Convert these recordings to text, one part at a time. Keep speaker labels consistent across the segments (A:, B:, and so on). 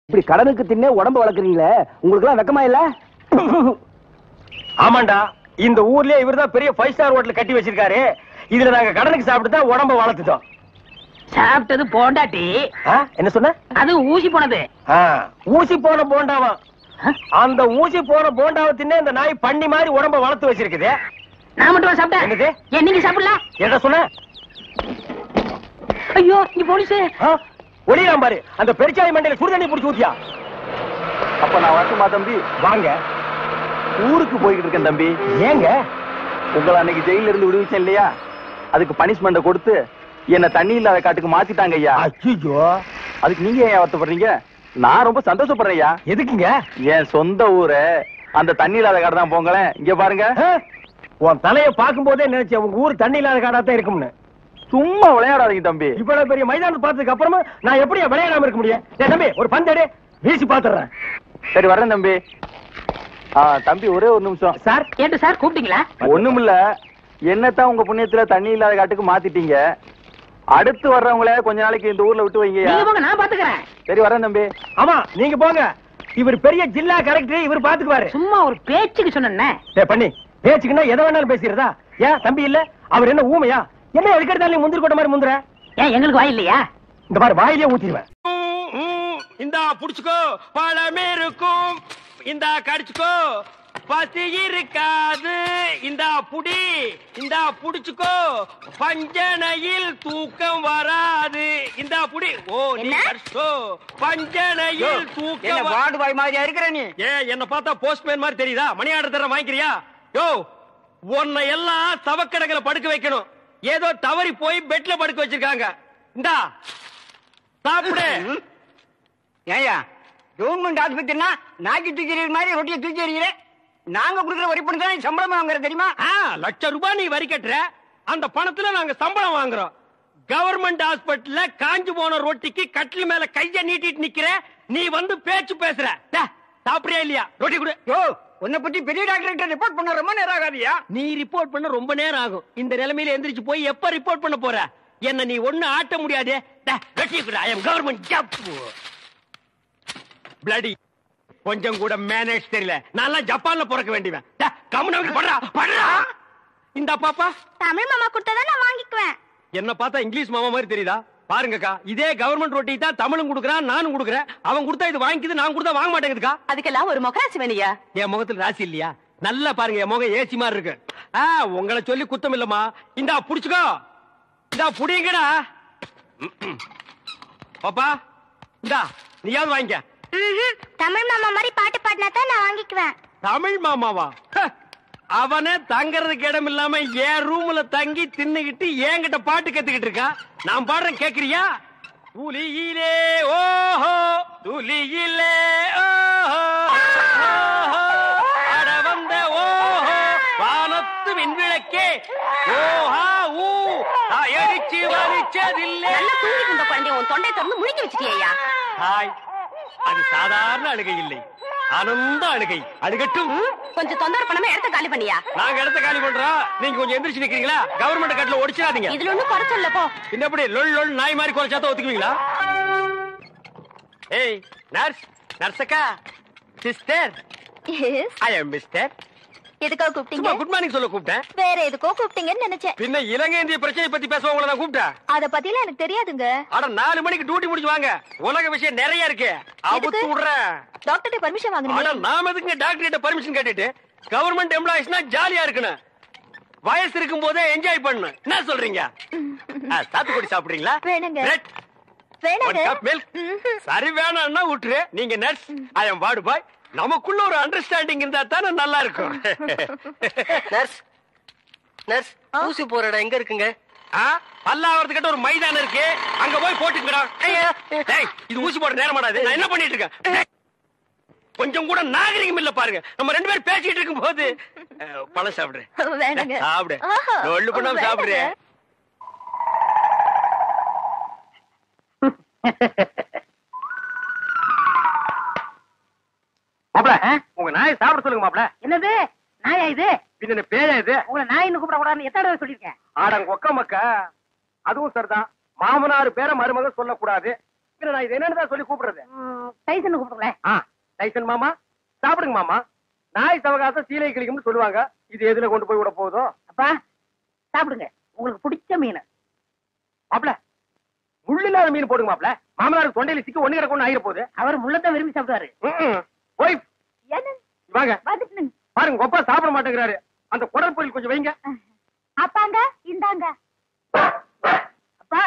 A: இப்படி கடனுக்கு தின்னே உடம்ப வளர்க்குறீங்களே, உங்களுக்கு எல்லாம் வெக்கமா இல்ல?
B: ஆமாண்டா, இந்த ஊர்லயே இவர்தான் பெரிய 5 ஸ்டார் ஹோட்டல் கட்டி வச்சிருக்காரு. இதுல நாங்க கடனுக்கு சாப்பிட்டு தான் உடம்ப வளர்த்துட்டோம்.
C: சாப்பிட்டது போண்டாட்டி.
B: என்ன சொன்ன?
C: அது ஊசி போனது.
B: ஊசி போன போண்டாவா? அந்த ஊசி போன போண்டாவை தின்னே இந்த நாய் பண்ணி மாதிரி உடம்ப வளர்த்து வச்சிருக்குது.
C: நான் மட்டும் சாப்பிட்டேன்.
B: என்னது?
C: நீங்க சாப்பிடலாம்.
B: என்ன சொன்ன?
C: ஐயோ, நீ போலீஸ்.
B: ஒளியாம் பாரு, அந்த பெருச்சாய் மண்டையில சுடுதண்ணி புடிச்சு ஊத்தியா.
A: அப்ப நான் வரட்டுமா தம்பி?
B: வாங்க.
A: ஊருக்கு போய்கிட்டு இருக்கேன் தம்பி.
B: ஏங்க?
A: உங்களை அன்னைக்கு ஜெயில இருந்து விடுவிச்சேன் இல்லையா, அதுக்கு பனிஷ்மெண்ட் கொடுத்து என்ன தண்ணி இல்லாத காட்டுக்கு மாத்திட்டாங்க ஐயா.
B: ஐயோ,
A: அதுக்கு நீங்க ஏன் வருத்தப்படுறீங்க? நான் ரொம்ப சந்தோஷப்படுறேன் ஐயா.
B: எதுக்குங்க?
A: என் சொந்த ஊரு அந்த தண்ணி இல்லாத காடு தான். போங்களேன், இங்க பாருங்க.
B: உன் தலைய பாக்கும் போதே நினைச்சேன் உங்க ஊர் தண்ணி இல்லாத காடா தான் இருக்கும்னு.
A: சும்மா விளையாடாதீங்க தம்பி.
B: இவ்வளவு பெரிய மைதானத்தை பார்த்ததுக்கு அப்புறமா நான் எப்படி விளையாடாம இருக்க முடியும்? தம்பி, ஒரு பந்தேடு வீசி பாத்துறேன்.
A: சரி, வரேன் தம்பி. தம்பி, ஒரே ஒரு நிமிஷம்.
C: சார், கேட்டு சார் கூப்பிட்டீங்களா?
A: ஒண்ணுமில்ல, என்னத்தான் உங்க புண்ணியத்துல தண்ணி இல்லாத காட்டுக்கு மாத்திட்டீங்க. அடுத்து வர்றவங்கள கொஞ்ச நாளைக்கு இந்த ஊர்ல விட்டு வைங்க.
C: நான் பாத்துக்கிறேன்.
A: சரி, வரேன் தம்பி.
B: ஆமா, நீங்க போங்க. இவர் பெரிய ஜில்லா கலெக்டர், இவர் பாத்துக்குவாரு.
C: சும்மா ஒரு பேச்சுக்கு சொன்னேன்.
B: பண்ணி பேச்சுக்குன்னா எதை வேணாலும் பேசிடுறதா? ஏன் தம்பி இல்ல? அவர் என்ன ஊமையா? என்ன எதுக்கெடுத்தாலும் முந்திரி கொட்ட மாதிரி முந்துற?
C: ஏன் எங்களுக்கு வாய் இல்லையா?
B: இந்த மாதிரி வாயிலே ஊத்திடுவேன். இந்தா புடிச்சுக்கோ, பழமே இருக்கும். இந்தா கடிச்சுக்கோ, பசி இருக்காது. இந்தா புடி, இந்தா புடிச்சுக்கோ, பஞ்சனையில் தூக்கம் வராது. இந்தா புடி. ஓ, நீ கடிச்சுக்கோ, பஞ்சனையில் தூக்கம்.
D: வார்டு பாய் மாதிரியா இருக்கிற நீ?
B: என்ன பார்த்தா போஸ்ட்மேன் மாதிரி தெரியுதா? மணி ஆர்டர் தர வாங்கிக்கிறியா? யோ, உன்னை எல்லாம் தவக்கடங்களை படுக்க வைக்கணும். ஏதோ தவறி போய் பெட்ல படுக்க வச்சிருக்காங்க. இந்தா சாப்பிடு.
D: ஏயா, கவர்மெண்ட் ஆஸ்பத்திரினா நாக்கி தூக்கி மாதிரி ரொட்டியை தூக்கி எறிகிற. நாங்க கொடுக்குற வரி பணம் தான் சம்பளம் வாங்குற தெரியுமா?
B: ₹1,00,000 நீ வரி கட்டுற, அந்த பணத்துல நாங்க சம்பளம் வாங்குறோம். கவர்மெண்ட் ஹாஸ்பிட்டல்ல காஞ்சு போன ரொட்டிக்கு கட்டில் மேல கைய நீட்டிட்டு நிக்கிற, நீ வந்து பேச்சு பேசுற. சாப்பிடுறியா இல்லையா? ரொட்டி கொடு.
D: யோ, உன்னை பத்தி பெரிய டாக்டர் ரிப்போர்ட் பண்ண ரொம்ப நேரம் ஆகாதியா?
B: நீ ரிப்போர்ட் பண்ண ரொம்ப நேரம் ஆகும். இந்த நிலைமையில எந்திரிச்சு போய் எப்ப ரிப்போர்ட் பண்ண போற? என்ன நீ ஒண்ணு ஆட்ட முடியாது. ஐ அம் கவர்மெண்ட் ஜாப். பிளடி கொஞ்சம் கூட மேனேஜ் தெரியல. நான் ஜப்பான்ல பிறக்க வேண்டியவன். கம்முனு படுறா படுறா. இந்த பாப்பா
E: தமிழ் மாமா கொடுத்தா நான் வாங்கிக்குவேன்.
B: என்ன பார்த்தா இங்கிலீஷ் மாமா மாதிரி தெரியுதா? பாருங்கக்கா, இதே கவர்மெண்ட் ரொட்டி தான் தமிழும் கொடுக்குறான், நானும் கொடுக்குறேன். அவன் கொடுத்தா இது வாங்கிக்குது, நான் கொடுத்தா வாங்க மாட்டேங்குதுக்கா.
E: அதுக்கெல்லாம் ஒரு முகராசி வேணியா?
B: என் முகத்துல ராசி இல்லையா? நல்லா பாருங்க, என் முகம் ஏசி மாதிரி இருக்கு. உங்களை சொல்லி குத்தம் இல்லம்மா. இந்தா புடிச்சுக்கோ, இந்தா புடிங்கடா. பாப்பா இந்தா, நீயாவது வாங்கிக்க.
E: தமிழ் மாமா மாதிரி பாட்டு பாடினா தான் நான் வாங்கிக்குவேன்.
B: தமிழ் மாமாவா? அவனே தங்கறதுக்கு இடம் இல்லாம என் ரூம்ல தங்கி தின்னுகிட்டு என்கிட்ட பாட்டு கத்துக்கிட்டு இருக்கா. நான் பாடுறேன், கேக்குறியா? துளியிலே ஓஹோ, துளியிலே ஓஹோ, அட வந்த ஓஹோ, வானத்து விண்விளக்கே ஓஹா ஊ, அடிச்சு வலிச்சதில்லை.
E: தூங்கிட்டு இருந்த குழந்தை உன் தொண்டை திறந்து முழுங்கி வச்சிட்டியா?
B: ஹாய், அது சாதாரண அழுகை இல்லை, ஆனந்த அழுகை. அழுகட்டும்.
E: கொஞ்சம் தொந்தரவு பண்ணாம இடத்த காலி பண்ணியா?
B: நாங்க இடத்த காலி பண்றோம், நீங்க கொஞ்சம் எந்திரிச்சு நிக்கிறீங்களா? கவர்மெண்ட் கட்டல ஒடிச்சிடாதீங்க.
E: இதுல ஒண்ணும் குறைச்சல்ல போ.
B: இன்னப்படி லொல் லொல் நாய் மாதிரி குறைச்சாத ஒத்துக்குவீங்களா? ஏய் நர்ஸ், நர்ஸக்கா, சிஸ்டர்.
E: எஸ்,
B: ஐ அம் மிஸ்டர்.
E: எதுக்காக கூப்பிட்டீங்க?
B: குட் மார்னிங் சொல்ல கூப்பிட்டேன்.
E: வேற எதுக்கோ கூப்பிட்டீங்கன்னு நினைச்சேன்.
B: பின்ன இலங்கை இந்திய பிரச்சனை பத்தி பேச உங்களை நான் கூப்பிட்டேன்.
E: அத பத்திலாம் எனக்கு தெரியாதுங்க.
B: அட 4 மணிக்கு டியூட்டி முடிச்சு வாங்க, உலக விஷயம் நிறைய இருக்கு. அவுத்து விடுறேன்.
E: டாக்டர்ட்ட பர்மிஷன் வாங்குனீங்க?
B: அட நாம எதுக்கு டாக்டர் கிட்ட பர்மிஷன் கேட்டுட்டு? கவர்மெண்ட் எம்ப்ளாயிஸ்னா ஜாலியா இருக்கணும், வயசு இருக்கும் போதே என்ஜாய் பண்ணணும். என்ன சொல்றீங்க? சாத்துக்குடி சாப்பிடுறீங்களா?
E: வேணுங்க.
B: பிரெட்
E: வேணுங்க.
B: சரி, வேணாம்னா விட்டுரு. நீங்க நர்ஸ், ஐ அம் வார்டு பாய். நமக்குள்ள ஒரு அண்டர்ஸ்டாண்டிங் இருந்தா தானே நல்லா இருக்கும்.
D: நர்ஸ், நர்ஸ், ஊசி போற இடம் எங்க இருக்குங்க?
B: பல்லாவரத்துக்கிட்ட ஒரு மைதானம் இருக்கு, அங்க போய் போட்டுங்கடா. இது ஊசி போட நேரம் ஆடாது. நான் என்ன பண்ணிட்டு இருக்கேன்? கொஞ்சம் கூட நாகரிகம் இல்ல பாருங்க. நம்ம 2 பேரும் பேசிட்டு இருக்கும் போது பழம் சாப்பிடுறேன்.
E: வேணுங்க.
B: சாப்பிடு, ஒண்ணு பண்ணாம சாப்பிடுறேன். மாப்ள, உங்க நாயை சாப்பிட சொல்லுங்க மாப்ள.
C: என்னது நாயா இது?
B: பின்ன பேயா இது?
C: உங்களை நாயின்னு கூப்பிட கூடாதுன்னு எத்தனை தடவை சொல்லிருக்கேன்?
B: ஆடங்க ஒக்க மக்கா, அதுவும் சரிதான். மாமனார் பேர மருமக சொல்லக்கூடாது. நான் இது என்னன்னு சொல்லி கூப்பிடுறது?
C: டைசன் கூப்பிடுங்களேன்.
B: டைசன் மாமா சாப்பிடுங்க மாமா. நாய் சவகாசம் சீலை கிளிக்கும்னு சொல்லுவாங்க. இது எதுல கொண்டு போய் விட போதோ?
C: அப்பா சாப்பிடுங்க, உங்களுக்கு பிடிச்ச மீன்.
B: மாப்ள முள்ளு இல்லாத மீன் போடுங்க மாப்ள. மாமனாருக்கு தொண்டையில சிக்கி ஒண்ணு கிடக்கும் ஆயிர போகுது.
C: அவர் முள்ளத்தான் விரும்பி சாப்பிடுவாரு.
B: போய்
E: என்ன
B: வாங்க
E: வந்துட்டு
B: பாருங்க, கொப்பா சாப்பிட மாட்டேங்கிறாரு. அந்த குடல் பொரியல் கொஞ்சம் வைங்க.
E: அப்பாங்க இந்தாங்க.
C: அப்பா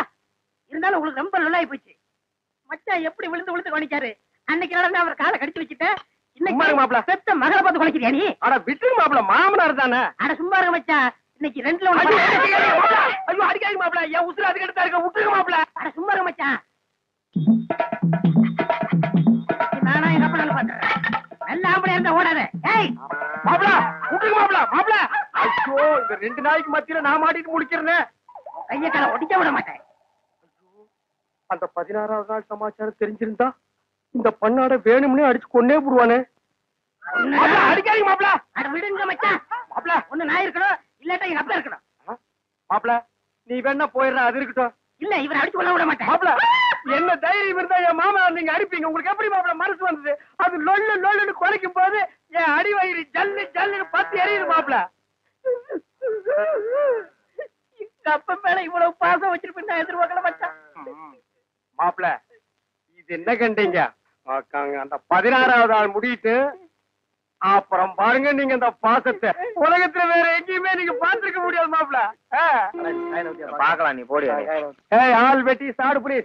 C: இருந்தாலும் உங்களுக்கு ரொம்ப நல்லாயி போச்சு. மச்சான் எப்படி விழுந்து விழுந்து கவனிக்காரு. அன்னைக்கு நடந்து அவர் காலை கடிச்சு வச்சுட்டேன்.
B: சும்மா இருங்க மாப்ள.
C: பெத்த மகளை பார்த்து குலைக்கிறியா நீ?
B: அட விட்டுருங்க மாப்ள, மாமனார் தானே.
C: அட சும்மா இருக்க மச்சான், இன்னைக்கு ரெண்டுல
B: ஐயோ
C: ஒண்ணு.
B: அடிக்காதீங்க மாப்ள, என் உசுர அதுக்கு எடுத்தா இருக்க. விட்டுருங்க மாப்ள.
C: அட சும்மா இருக்க மச்சான். நானா எங்க அப்பா பண்றேன். நல்ல ஆம்பளை இருந்தா ஓடாத. ஏய்
B: மாப்ள விட்டுருங்க மாப்ள. மாப்ள ஐயோ, இந்த 2 நாய்க்கு மத்தியில நான் மாட்டிட்டு முடிக்கிறேன்.
C: கைய காலை ஒடிக்க விட மாட்டேன்.
B: அந்த 16வது நாள் சமாச்சாரம் தெரிஞ்சிருந்தா இந்த பண்ணாட வேணும்னே அடிச்சு கொன்னே போடுவானே. அடிக்காதீங்க மாப்ள.
C: அட விடுங்க மச்சான்.
B: மாப்ள
C: ஒண்ணு நான் இருக்கணும், இல்லாட்டா எங்க அப்பா இருக்கணும்.
B: மாப்ள நீ வேணா போயிடுற, அது இருக்கட்டும்.
C: இல்ல இவரை அடிச்சு கொள்ள விட மாட்டேன்.
B: மாப்ள என்ன தைரியம் இருந்தா என் மாமா நீங்க அடிப்பீங்க? உங்களுக்கு எப்படி மாப்ள மனசு வந்தது? அது லொல்லு லொல்லுன்னு குறைக்கும் போது என் அடி வயிறு ஜல்லு ஜல்லுன்னு பத்தி எரியுது மாப்ள.
C: எங்க அப்பா மேல இவ்வளவு பாசம் வச்சிருப்பேன் நான் எதிர்பார்க்கல மச்சான்.
B: மாப்ள இது என்ன கண்டீங்க? அந்த 16வது ஆள் முடியிட்டு அப்புறம் பாருங்க நீங்க இந்த பாசத்தை உலகத்துல வேற எங்கேயுமே நீங்க பாத்துருக்க முடியாது மாப்ள.
A: பாக்கலாம், நீ போடு.
B: ஏய் ஆள் வெட்டி சாடு புடி.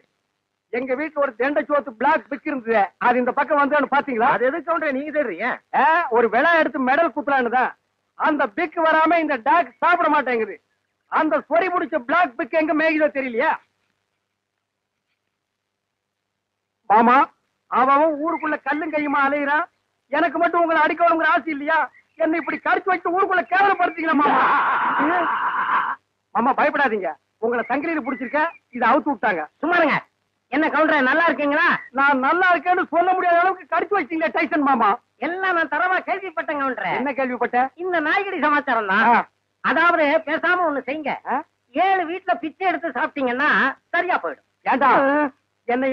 B: எங்க வீட்டுல ஒரு தெண்டை சோத்து பிளாக் பிக் இருந்தது, அது இந்த பக்கம் வந்து பாத்தீங்களா? அது எதுக்கு கவுண்டரே நீங்க தேடுறீங்க? ஒரு விழா எடுத்து மெடல் குத்துலான்னுதான். அந்த பிக் வராம இந்த டாக் சாப்பிட மாட்டேங்குது. அந்த சொறி முடிச்ச பிளாக் பிக் எங்க மேய்தோ தெரியலையா மாமா? அவன் ஊருக்குள்ள கல்லும் கையுமா அலையிறான். எனக்கு மட்டும் உங்களை அடிக்கணுங்கிற ஆசை இல்லையா? என்ன இப்படி கடிச்சு வச்சு ஊருக்குள்ள கேவலப்படுத்தீங்களா மாமா? மாமா பயப்படாதீங்க, உங்களை சங்கிலியில புடிச்சிருக்க, இதை அவுத்து விட்டாங்க.
C: சும்மா இருங்க. என்ன கவுண்டரே நல்லா இருக்கீங்களா?
B: நான் நல்லா இருக்கேன்னு சொல்ல முடியாத அளவுக்கு கடிச்சு வச்சீங்களே டைசன் மாமா.
C: எல்லாம் நான் தரவா கேள்விப்பட்டேன் கவுண்டரே.
B: என்ன கேள்விப்பட்ட?
C: இந்த நாய்கடி சமாச்சாரம் தான். அதாவது பேசாம ஒண்ணு செய்யுங்க. 7 வீட்டுல பிச்சை எடுத்து சாப்பிட்டீங்கன்னா சரியா போயிடும்.
B: ஏண்டா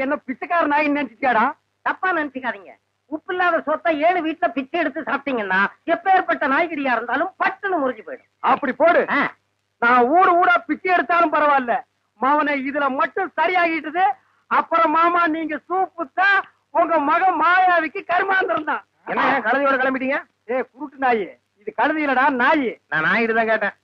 B: என்ன பிச்சைக்கார நாய் நினைச்சிட்டியாடா?
C: தப்பா நினைச்சுக்காதீங்க. உப்பு இல்லாத சொத்தை 7 வீட்டுல பிச்சை எடுத்து சாப்பிட்டீங்கன்னா எப்பேற்பட்ட நாய்கடியா இருந்தாலும் பட்டுன்னு முறிஞ்சு போயிடும்.
B: அப்படி போடு. நான் ஊடா பிச்சை எடுத்தாலும் பரவாயில்ல, மாவனை இதுல மட்டும் சரியாகிட்டது. அப்புறம் மாமா நீங்க சூப்பு தான் உங்க மகன் மாயாவிக்கு கருமாந்திரம் தான்.
A: என்ன கழுதையோட கிளம்பிட்டீங்க?
B: குருட்டு நாய் இது, கழுதை இல்லடா நாய்.
A: நான் நாயிட்டு தான் கேட்டேன்.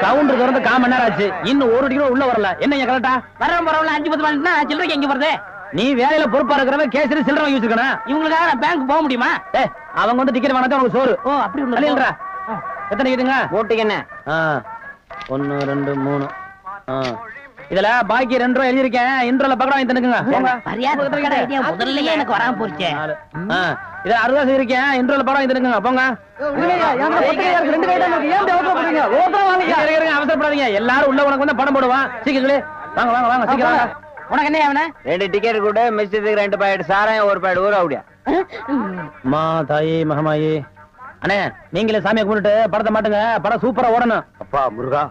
F: கவுண்டர் திறந்து 1/4 மணி நேரம் ஆச்சு, இன்னும் 1 டிகிரி உள்ள வரல. என்ன கரெக்டா?
C: வரவன் பரவாயில்ல 5-10 மணினா சில்லறைக்கு எங்க வருது?
F: நீ வேலையில பொறுப்பா இருக்கிறவன் கேசரி சில்லறை வாங்கி வச்சிருக்கணும்.
C: இவங்களுக்காக நான் பேங்க் போக முடியுமா?
F: அவங்க வந்து டிக்கெட் வாங்கினா உனக்கு சோறு.
C: ஓ அப்படி ஒண்ணு.
F: எத்தனை கேட்டுங்க?
C: ஓட்டுக்கு என்ன?
F: 1 2 3. இதுல பாக்கி 2 ரூபாய் எழுதிருக்கேன். இன்ட்ரோல பக்கடா வாங்கி தந்துக்குங்க.
C: முதல்ல எனக்கு வராம போச்சு.
F: இத 60 இருக்கேன். இன்ட்ரோல படம் வாங்கி தந்துக்குங்க. போங்க. அவசரப்படாதீங்க, எல்லாரும் உள்ள உனக்கு வந்து படம் போடுவான். சீக்கிரம் வாங்க வாங்க வாங்க சீக்கிரம் வாங்க.
C: உனக்கு என்ன அவன?
A: 2 டிக்கெட் கூட மிஸ்டேக்கு 2 பாக்கெட் சாராயம் 1 பாக்கெட் ஊற அப்படியா?
F: மா தாயி மகமாயி. அண்ணே நீங்களே சாமியை கும்பிட்டு படத்தை மாட்டுங்க. படம் சூப்பரா ஓடணும்.
A: அப்பா முருகா.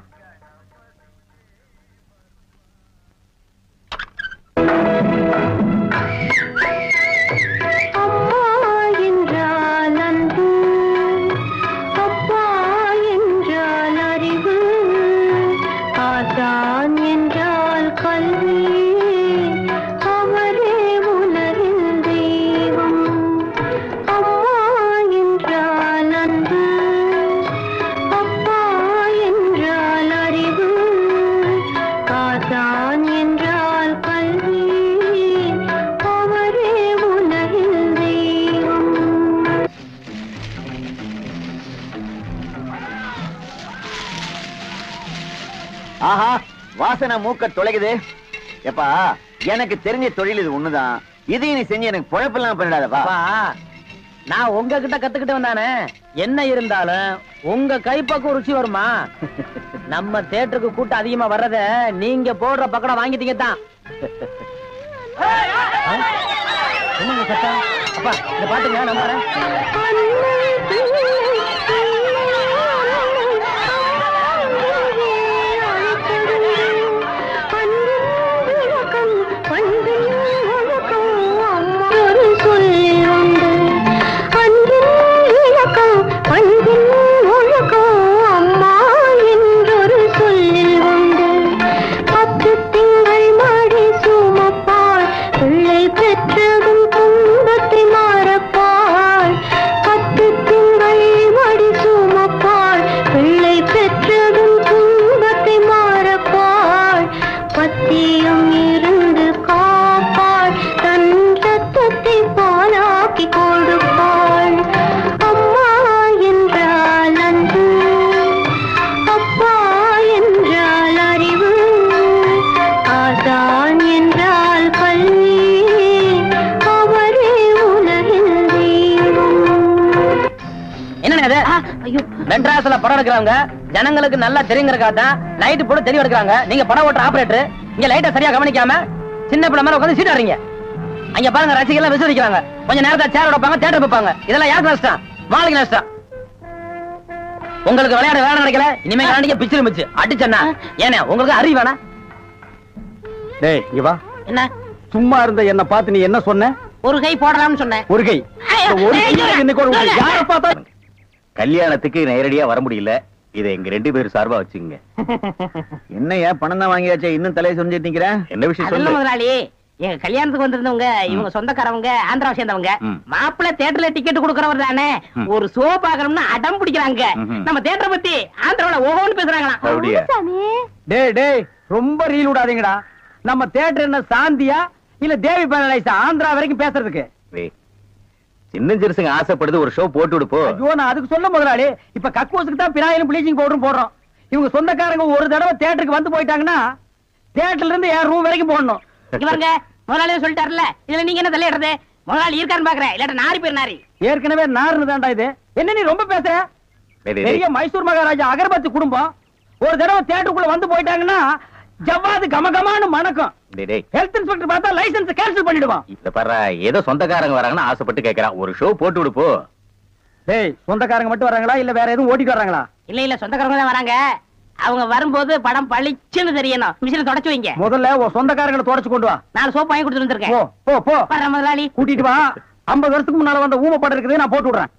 A: ஆஹா, வாசனை மூக்க தொலைக்குது. எப்பா எனக்கு தெரிஞ்ச தொழில் இது ஒண்ணுதான். இதையும் நீ செஞ்சு எனக்கு பொழப்பெல்லாம் பண்ணிடாதப்பா.
F: நான் உங்ககிட்ட கத்துக்கிட்டு வந்தானே, என்ன இருந்தாலும் உங்க கைப்பக்கம் ருச்சி வருமா? நம்ம தியேட்டருக்கு கூட்டம் அதிகமா வர்றத நீங்க போடுற பக்கடம் வாங்கிட்டீங்க தான். என்னங்க சத்தம்? அப்பா இத பாத்துங்க, நம்புறேன். மெட்ராஸ்ல படம் எடுக்கிறவங்க ஜனங்களுக்கு நல்லா தெரியுங்கிறக்கா தான் லைட் போட்டு தெளிவு எடுக்கிறாங்க. நீங்க படம் ஓட்டுற ஆபரேட்டர் இங்க லைட்டை சரியா கவனிக்காம சின்ன பிள்ளை மாதிரி உட்காந்து சீட்டாடுறீங்க. அங்க பாருங்க ரசிகர்கள் விசிரிக்கிறாங்க. கொஞ்சம் நேரத்தை சேர் வைப்பாங்க, தியேட்டர் வைப்பாங்க. இதெல்லாம் யாருக்கு நஷ்டம்? மாளுக்கு நஷ்டம். உங்களுக்கு விளையாட வேலை நடக்கல, இனிமே கரண்டிக்கு பிச்சிரு மிச்சு அடிச்சேன்னா ஏன்னா உங்களுக்கு அறிவு வேணா?
B: டேய் இங்க வா.
F: என்ன
B: சும்மா இருந்த என்ன பார்த்து நீ என்ன சொன்ன?
F: ஒரு கை போடலாம்னு சொன்னேன்.
B: ஒரு கை யார பார்த்தா
A: கல்யாணத்துக்கு நேரடியா வர முடியல. இதை எங்க 2 பேரும் சார்பா வச்சுங்க. என்னையா பணம் தான் வாங்கியாச்சே, இன்னும் தலையை சொரிஞ்சிட்டு நிக்கிற? என்ன விஷயம் சொல்லு
F: முதலாளி. எங்க கல்யாணத்துக்கு வந்திருந்தவங்க இவங்க சொந்தக்காரவங்க, ஆந்திராவை சேர்ந்தவங்க. மாப்பிள்ளை தியேட்டர்ல டிக்கெட் கொடுக்கறவர் தானே, ஒரு ஷோ பாக்கணும்னு அடம் பிடிக்கிறாங்க. நம்ம தியேட்டரை பத்தி ஆந்திராவில ஓஹோன்னு பேசுறாங்களாம்.
B: டேய் டேய் ரொம்ப ரீல் விடாதீங்கடா. நம்ம தியேட்டர் என்ன சாந்தியா இல்ல தேவி பேரலைஸா ஆந்திரா வரைக்கும் பேசுறதுக்கு?
A: சின்ன சிறுசுங்க ஆசைப்படுது, ஒரு ஷோ போட்டு விடுப்போ.
B: ஐயோ நான் அதுக்கு சொல்ல முதலாளி, இப்ப கக்கூசுக்கு தான் பினாயிலும் ப்ளீச்சிங் பவுடரும் போடுறோம். இவங்க சொந்தக்காரங்க ஒரு தடவை தியேட்டருக்கு வந்து போயிட்டாங்கன்னா தியேட்டர்ல இருந்து என் ரூம் வரைக்கும் போடணும்.
F: இவங்க முதலாளியே சொல்லிட்டாருல, இதுல நீங்க என்ன தலையிடுறது? முதலாளி இருக்கான்னு பாக்குறேன், இல்லாட்ட நாரி பேர் நாரி.
B: ஏற்கனவே நார்னு தான்டா இது. என்ன நீ ரொம்ப பேசுற? பெரிய மைசூர் மகாராஜா அகர்பத்தி குடும்பம் ஒரு தடவை தியேட்டருக்குள்ள வந்து போயிட்டாங்கன்னா ஜவ்வாது கமகமானு மணக்கும். ஹெல்த் இன்ஸ்பெக்டர் பார்த்தா லைசென்ஸ் கேன்சல் பண்ணிடுவான்.
A: இத பாரு, ஏதோ சொந்தக்காரங்க வராங்கன்னு ஆசைப்பட்டு கேக்குறான், ஒரு ஷோ போட்டு விடுப்போ.
B: டேய் சொந்தக்காரங்க மட்டும் வராங்களா இல்ல வேற எதுவும் ஓட்டிட்டு வராங்களா?
F: இல்ல இல்ல சொந்தக்காரங்க தான் வராங்க. அவங்க வரும்போது படம் பளிச்சுன்னு தெரியணும். மிஷினை தொடச்சு வைங்க.
B: முதல்ல உன் சொந்தக்காரங்களை தொடச்சு கொண்டு வா.
F: 4 சோப்பு வாங்கி கொடுத்துட்டு வந்திருக்கேன்.
B: போ போ போ.
F: வர முதலாளி
B: கூட்டிட்டு வா. 50 வருஷத்துக்கு முன்னால வந்த ஊமை படம் இருக்குது, நான் போட்டு விடுறேன்.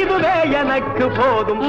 B: இதுவே எனக்கு போதும்.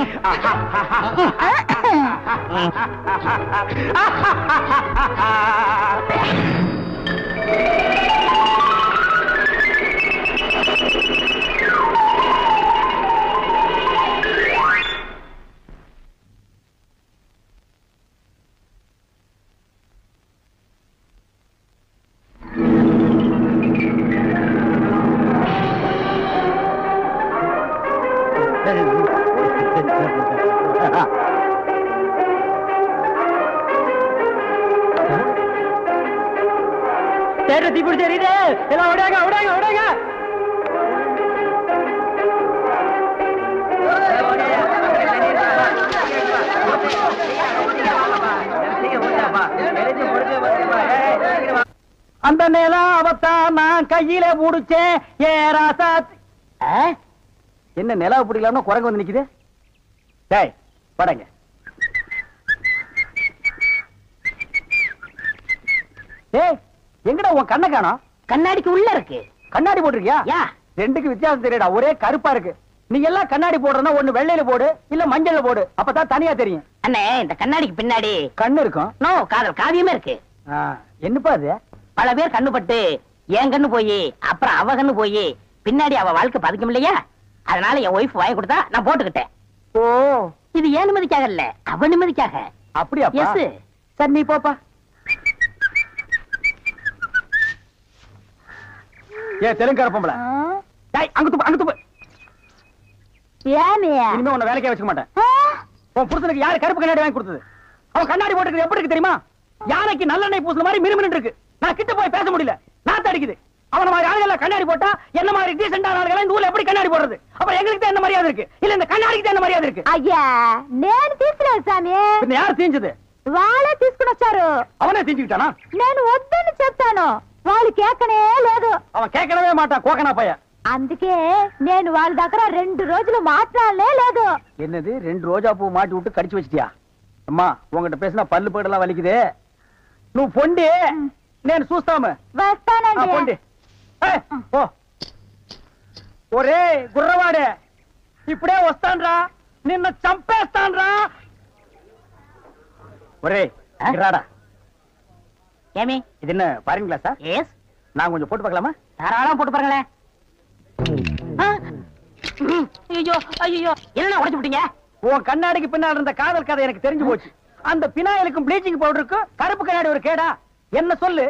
B: அந்த நிலாவத்தான் நான் கையில புடிச்சேன். என்ன நிலாவை பிடிக்கலாம்னு குரங்கு வந்து நிக்குது. டேய் படங்க. ஏய் எங்கடா உன் கண்ணை காணோம்?
F: கண்ணாடிக்கு உள்ள இருக்கு.
B: கண்ணாடி போட்டிருக்கியா?
F: யா
B: ரெண்டுக்கு வித்தியாசம் தெரியடா, ஒரே கருப்பா இருக்கு. நீ எல்லாம் கண்ணாடி போடுறனா ஒண்ணு வெள்ளையில போடு இல்ல மஞ்சள்ல போடு, அப்பதான் தனியா தெரியும்.
F: அண்ணே இந்த கண்ணாடிக்கு பின்னாடி
B: கண்ணு இருக்கும்.
F: நோ காதல் காவியமே இருக்கு.
B: என்னப்பா அது?
F: பல பேர் கண்ணு பட்டு என் கண்ணு போய் அப்புறம் அவ கண்ணு போய் பின்னாடி அவ வாழ்க்கை பதிக்கும் இல்லையா, அதனால என் ஒய்ஃப் வாங்கி கொடுத்தா நான் போட்டுக்கிட்டேன்.
B: ஓ
F: இது ஏன் நிம்மதிக்காக இல்ல, அவ நிம்மதிக்காக.
B: அப்படியா?
F: எஸ்.
B: சரி நீ போப்பா. ஏ தெலுங்கார பொம்பளை, டேய் அங்க துப்பு அங்க துப்பு. இனிமே உன்னை வேலைக்கே வச்சுக்க மாட்டேன். உன் புருஷனுக்கு யாரு கருப்பு கண்ணாடி வாங்கி கொடுத்தது? அவன் கண்ணாடி போட்டுக்கிறது எப்படி இருக்கு தெரியுமா? யானைக்கு நல்லெண்ணெய் பூசுன மாதிரி மினுமினு இருக்கு. நான் கிட்ட போய் பேச முடியல, நாத்து அடிக்குது. அவன மாதிரி ஆளுகளை கண்ணாடி போட்டா என்ன மாதிரி டீசென்டான ஆளுகளை இந்த ஊர்ல எப்படி கண்ணாடி போடுறது? அப்ப எங்களுக்கு தான் என்ன மரியாதை இருக்கு, இல்ல இந்த கண்ணாடிக்கு தான் என்ன மரியாதை இருக்கு?
E: అయ్యా నేను తీసుకురాను సామి.
B: பின்ன யார் தீஞ்சது?
E: వాళ్ళే తీసుకుని వచ్చారు.
B: அவனே தீஞ்சுக்கிட்டானா?
E: నేను వద్దని చెప్తాను, వాళ్ళు కేకనే లేదు.
B: அவன் கேட்கவே மாட்டான், கோக்கனா பைய.
E: అందుకే నేను వాళ్ళ దగ్గర 2 రోజులు మాట్లాడలే లేదు.
B: என்னது 2 ரோஜா பூ மாட்டி விட்டு கடிச்சு வச்சிட்டியா? அம்மா உங்ககிட்ட பேசினா பல்லு போடலாம் வலிக்குது. నువ్వు పొండి నేను చూస్తాము.
E: వస్తానండి.
B: పొండి. ఓ ఒరే గుర్రవాడే, ఇప్పుడే వస్తాన్రా, నిన్న చంపేస్తాన్రా. ఒరే రాడా.
F: ஏமி
B: இது என்ன பாருங்க கிளாஸா?
F: எஸ்.
B: நான் கொஞ்சம் போட்டு பார்க்கலாமா?
F: தாராளமா போட்டு பாருங்களேன். ஐயோ ஐயோ என்ன உடைச்சு விட்டீங்க?
B: உன் கண்ணாடிக்கு பின்னால் இருந்த காதல் கதை எனக்கு தெரிஞ்சு போச்சு. அந்த பினாயிலுக்கும் ப்ளீச்சிங் பவுடருக்கும் கருப்பு கண்ணாடி ஒரு கேடா? என்ன சொல்லு,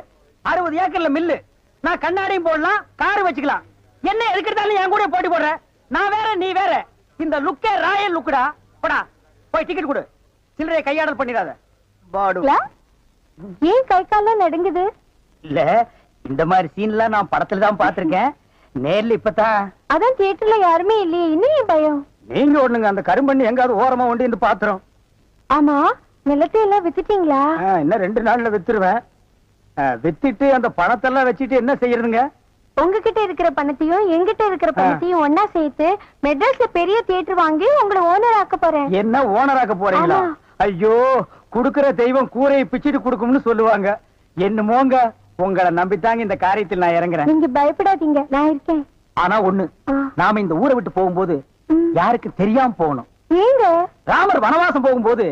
B: 60 ஏக்கர்ல மில்லு, நான் கண்ணாடியும் போடலாம் கார் வச்சுக்கலாம். என்ன எதுக்கிட்டாலும் என் கூட போட்டி போடுற? நான் வேற நீ வேற. இந்த லுக்கே ராயல் லுக்குடா. போடா போய் டிக்கெட் கொடு, சில்லறையை கையாடல் பண்ணிடாத. பாடு
E: ஏன் கை காலம் நடுங்குது?
F: இல்ல இந்த மாதிரி சீன்லாம் நான் படத்துல தான் பாத்திருக்கேன், நேர்ல இப்பதான்.
E: அதான் தியேட்டர்ல யாருமே இல்லையே, இன்னும் ஏன் பயம்?
F: நீங்க ஒண்ணுங்க அந்த கரும்பண்ணி எங்காவது ஓரமா ஒண்டி இந்த பாத்திரம்.
E: ஆமா, நிலத்தை எல்லாம் வித்துட்டீங்களா?
F: இன்னும் 2 நாள்ல வித்துருவேன். வித்துட்டு அந்த பணத்தெல்லாம் வச்சுட்டு என்ன செய்யறதுங்க?
E: உங்ககிட்ட இருக்கிற பணத்தையும் எங்கிட்ட இருக்கிற பணத்தையும் ஒன்னா சேர்த்து மெட்ராஸ்ல பெரிய தியேட்டர் வாங்கி உங்களை ஓனர் ஆக்க போறேன்.
F: என்ன ஓனர் ஆக்க போறீங்களா? ஐயோ, குடுக்கிற தெய்வம் கூரையை பிச்சுட்டு கொடுக்கும்னு சொல்லுவாங்க. என்னமோங்க, உங்களை நம்பித்தாங்க இந்த காரியத்தில் நான் இறங்குறேன்.
E: நீங்க பயப்படாதீங்க, நான் இருக்கேன்.
F: ஆனா ஒண்ணு, நாம இந்த ஊரை விட்டு போகும்போது யாருக்கு தெரியாம போகணும்.
E: ஏங்க?
F: ராமர் வனவாசம் போகும்போது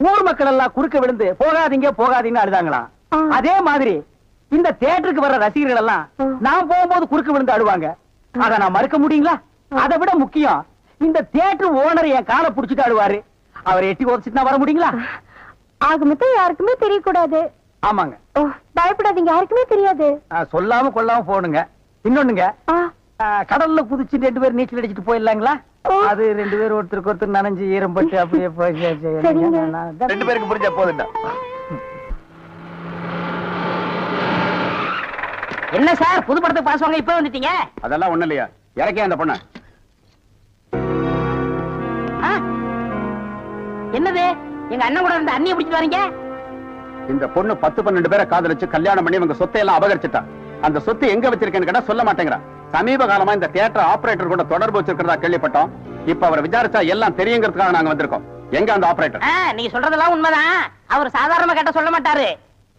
F: ஊர் மக்கள் எல்லாம் குறுக்க விழுந்து போகாதீங்க போகாதீங்கன்னு அழுதாங்களாம். அதே மாதிரி இந்த தியேட்டருக்கு வர்ற ரசிகர்கள் எல்லாம் நான் போகும்போது குறுக்க விழுந்து அழுவாங்க. அத நான் மறுக்க முடியுங்களா? அதை விட முக்கியம், இந்த தியேட்டர் ஓனர் என் காலை புடிச்சிட்டு அழுவாரு. அவரை எட்டி உதச்சிட்டு வர முடியுங்களா?
E: ஆக மொத்தம் யாருக்குமே தெரியக்கூடாது.
F: ஆமாங்க.
E: பயப்படாதீங்க, யாருக்குமே தெரியாது.
F: சொல்லாம கொள்ளாம போகணுங்க. இன்னொன்னுங்க, கடல்ல குதிச்சு 2 பேரும் நீச்சல் அடிச்சுட்டு போயிடலாங்களா? அது 2 பேரும் ஒருத்தருக்கு ஒருத்தர் நனைஞ்சு ஈரம்பட்டு அப்படியே போய்
A: 2 பேருக்கு புரிஞ்சா போதுண்டா.
F: என்ன சார் புது படத்துக்கு பாஸ் வாங்க இப்ப வந்துட்டீங்க?
A: அதெல்லாம் ஒண்ணு இல்லையா, இறக்கே அந்த பொண்ண.
F: என்னது, எங்க அண்ணன் கூட இருந்த அண்ணியை பிடிச்சிட்டு வரீங்க?
A: இந்த பொண்ணு 10-12 பேரை காதலிச்சு கல்யாணம் பண்ணி இவங்க சொத்தை எல்லாம் அபகரிச்சுட்டா. அந்த சொத்து எங்க வச்சிருக்கேன்னு கேட்டா சொல்ல மாட்டேங்கிறா. சமீப காலமா இந்த தியேட்டர் ஆபரேட்டர் கூட தொடர்பு வச்சிருக்கிறதா கேள்விப்பட்டோம். இப்ப அவரை விசாரிச்சா எல்லாம் தெரியுங்கிறதுக்காக நாங்க வந்திருக்கோம். எங்க அந்த ஆபரேட்டர்?
F: நீங்க சொல்றதெல்லாம் உண்மைதான். அவர் சாதாரணமா கேட்ட சொல்ல மாட்டாரு.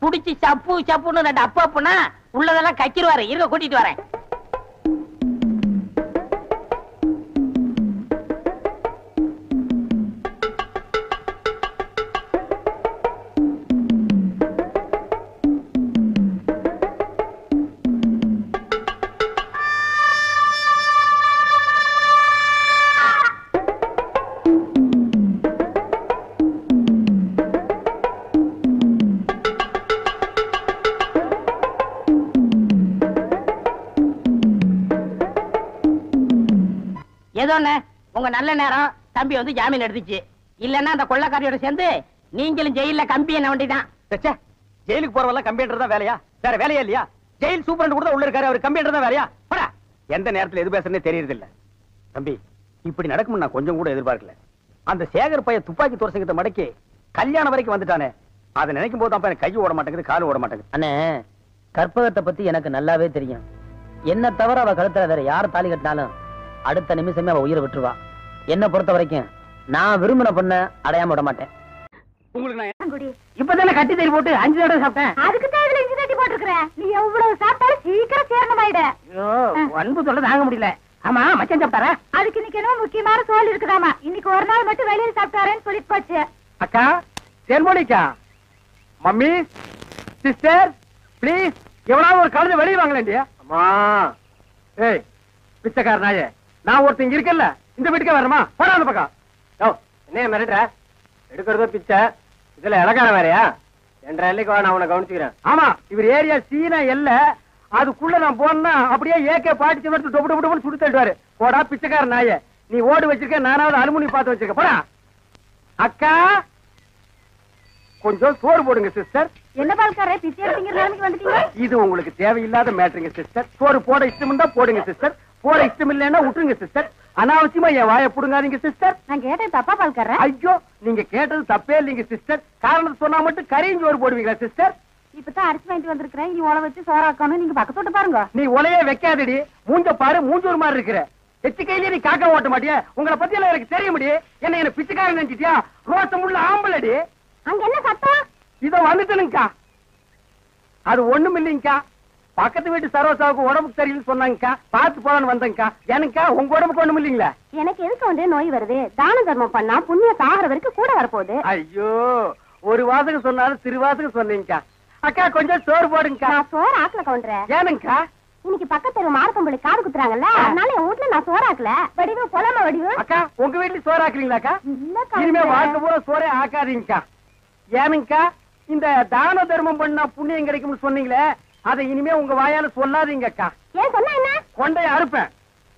F: புடிச்சு சப்பு சப்புன்னு 2 அப்பா அப்பனா உள்ளதெல்லாம் கக்கிடுவாரு. இருக்க கூட்டிட்டு வரேன். ஏதோ உங்க நல்ல நேரம் தம்பி வந்து ஜாமீன் எடுத்துச்சு. இல்லன்னா அந்த கொள்ளக்காரியோட சேர்ந்து நீங்களும் ஜெயில கம்பி என்ன வேண்டிதான். ஜெயிலுக்கு போறவெல்லாம் கம்பியன்றது தான் வேலையா? வேற வேலையா இல்லையா? ஜெயில் சூப்பரண்ட் கூட உள்ள இருக்காரு, அவர் கம்பியன்றது தான் வேலையா? போடா. எந்த நேரத்துல எது பேசுறதே தெரியறது இல்ல. தம்பி, இப்படி நடக்கும் நான் கொஞ்சம் கூட எதிர்பார்க்கல. அந்த சேகர் பையன் துப்பாக்கி தோரசங்கிட்ட மடக்கி கல்யாணம் வரைக்கும் வந்துட்டானே, அதை நினைக்கும் போது தான் கை ஓட மாட்டேங்குது, கால் ஓட மாட்டேங்குது. அண்ணே, கற்பகத்தை பத்தி எனக்கு நல்லாவே தெரியும். என்ன தவிர அவ கழுத்துல வேற யார் தாலி கட்டினாலும் அடுத்த நிமிஷமே அவ உயிரை விட்டுருவா. என்ன பொறுத்த வரைக்கும் நான் விரும்பின பொண்ண அடையாம விட மாட்டேன்.
C: உங்களுக்கு நான் இப்பதானே கட்டி தறி போட்டு 5 தடவை சாப்பிட்டேன். அதுக்கு தான் இதுல 5 தட்டி போட்டுருக்கேன். நீ எவ்வளவு சாப்பிட்டாலும் சீக்கிரம் சேரணமாயிட. ஐயோ, அன்பு சொல்ல தாங்க முடியல. ஆமா, மச்சான் சாப்பிட்டாரா? அதுக்கு இன்னைக்கு என்ன முக்கியமான சோல் இருக்குதாமா. இன்னைக்கு ஒரு நாள் மட்டும் வெளியில சாப்பிட்டாரேன்னு சொல்லிட்டு போச்சு.
B: அக்கா, தேன்மொழிக்கா, மம்மி, சிஸ்டர், பிளீஸ் எவ்வளவு ஒரு கழுதை வெளியே வாங்கலேண்டியா? அம்மா, ஏய் பிச்சைக்கார நாயே, நான் ஒருத்தங்க இருக்கல, இந்த வீட்டுக்கே வரணுமா? போடாத பக்கம். என்ன மிரட்டுற? எடுக்கிறதோ பிச்சை, இதுல இலக்கார வேறையா? 2 எல்லைக்கு நான் அவனை கவனிச்சுக்கிறேன். ஆமா, இவர் ஏரியா சீனா எல்ல, அதுக்குள்ள நான் போனா அப்படியே ஏகே பாட்டிச்சு எடுத்து டொப்பு டொப்பு சுடு தள்ளுவாரு. போடா பிச்சைக்கார நாயே, நீ ஓடு வச்சிருக்க, நானாவது அலுமினி பார்த்து வச்சிருக்க. போடா. அக்கா, கொஞ்சம் சோறு போடுங்க சிஸ்டர்.
C: என்ன பால்காரே, பிச்சை எடுத்தீங்க நிலைமைக்கு வந்துட்டீங்க.
B: இது உங்களுக்கு தேவையில்லாத மேட்டருங்க சிஸ்டர். சோறு போட இஷ்டம் தான் போடுங்க சிஸ்டர், போட இஷ்டம் இல்லைன்னா விட்டுருங்க சிஸ்டர். அனாவசியமா என் வாயை புடுங்காதீங்க சிஸ்டர்.
C: நான் கேட்டது தப்பா பால்காரே?
B: ஐயோ, நீங்க கேட்டது தப்பே இல்லைங்க சிஸ்டர். காரணத்தை சொன்னா மட்டும் கரையும் சோறு போடுவீங்களா சிஸ்டர்?
C: இப்பதான் அரிசி வாங்கிட்டு வந்திருக்கிறேன். நீ உலை வச்சு சோறாக்கணும். நீங்க பக்கத்தோட்ட பாருங்க.
B: நீ உலையே வைக்காதடி, மூஞ்ச பாரு, மூஞ்சூர் மாதிரி இருக்கிற. எச்சு கையிலே நீ காக்கா ஓட்ட மாட்டியா? உங்களை பத்தி எல்லாம் எனக்கு தெரிய முடியும். என்ன பிச்சைக்காரன் நினைச்சிட்டியா? ரோசம் உள்ள ஆம்பளடி.
C: அங்க என்ன சத்தம்?
B: இதோ வந்துட்டனுங்கக்கா. அது ஒண்ணும் இல்லைங்கக்கா, பக்கத்து வீட்டு சரோசாவுக்கு உடம்புக்கு சரியில்லைன்னு சொன்னாங்கக்கா, பார்த்து போலான்னு வந்தேங்கக்கா. எனக்கா உங்க உடம்புக்கு ஒண்ணும் இல்லைங்களா?
C: எனக்கு எதுக்கு வந்து நோய் வருது? தான தர்மம் பண்ணா புண்ணியம் சாகர வரைக்கும் கூட வரப்போகுது.
B: ஐயோ, ஒரு வாசகம் சொன்னாலும் திருவாசகம் சொன்னீங்கக்கா. அக்கா, கொஞ்சம் சோறு போடுங்கக்கா.
C: நான் சோறு ஆக்கல கவுண்டரே.
B: ஏனுங்கக்கா?
C: இன்னைக்கு பக்கத்து மார்க்கம்பளி காது குத்துறாங்கல்ல, அதனால என் வீட்டுல நான் சோறு ஆக்கல. வடிவு பொலம வடிவு.
B: அக்கா, உங்க வீட்டுல சோறு ஆக்குறீங்களாக்கா?
C: இல்லக்கா.
B: இனிமே வாழ்க்கை பூரா சோறே ஆக்காதீங்கக்கா. ஏனுங்கக்கா, இந்த தான தர்மம் பண்ணா புண்ணியம் கிடைக்கும்னு சொன்னீங்களே, அதை இனிமே உங்க வாயால சொல்லாதீங்கக்கா.
C: ஏன் சொன்னா என்ன?
B: கொண்டைய அறுப்பேன்.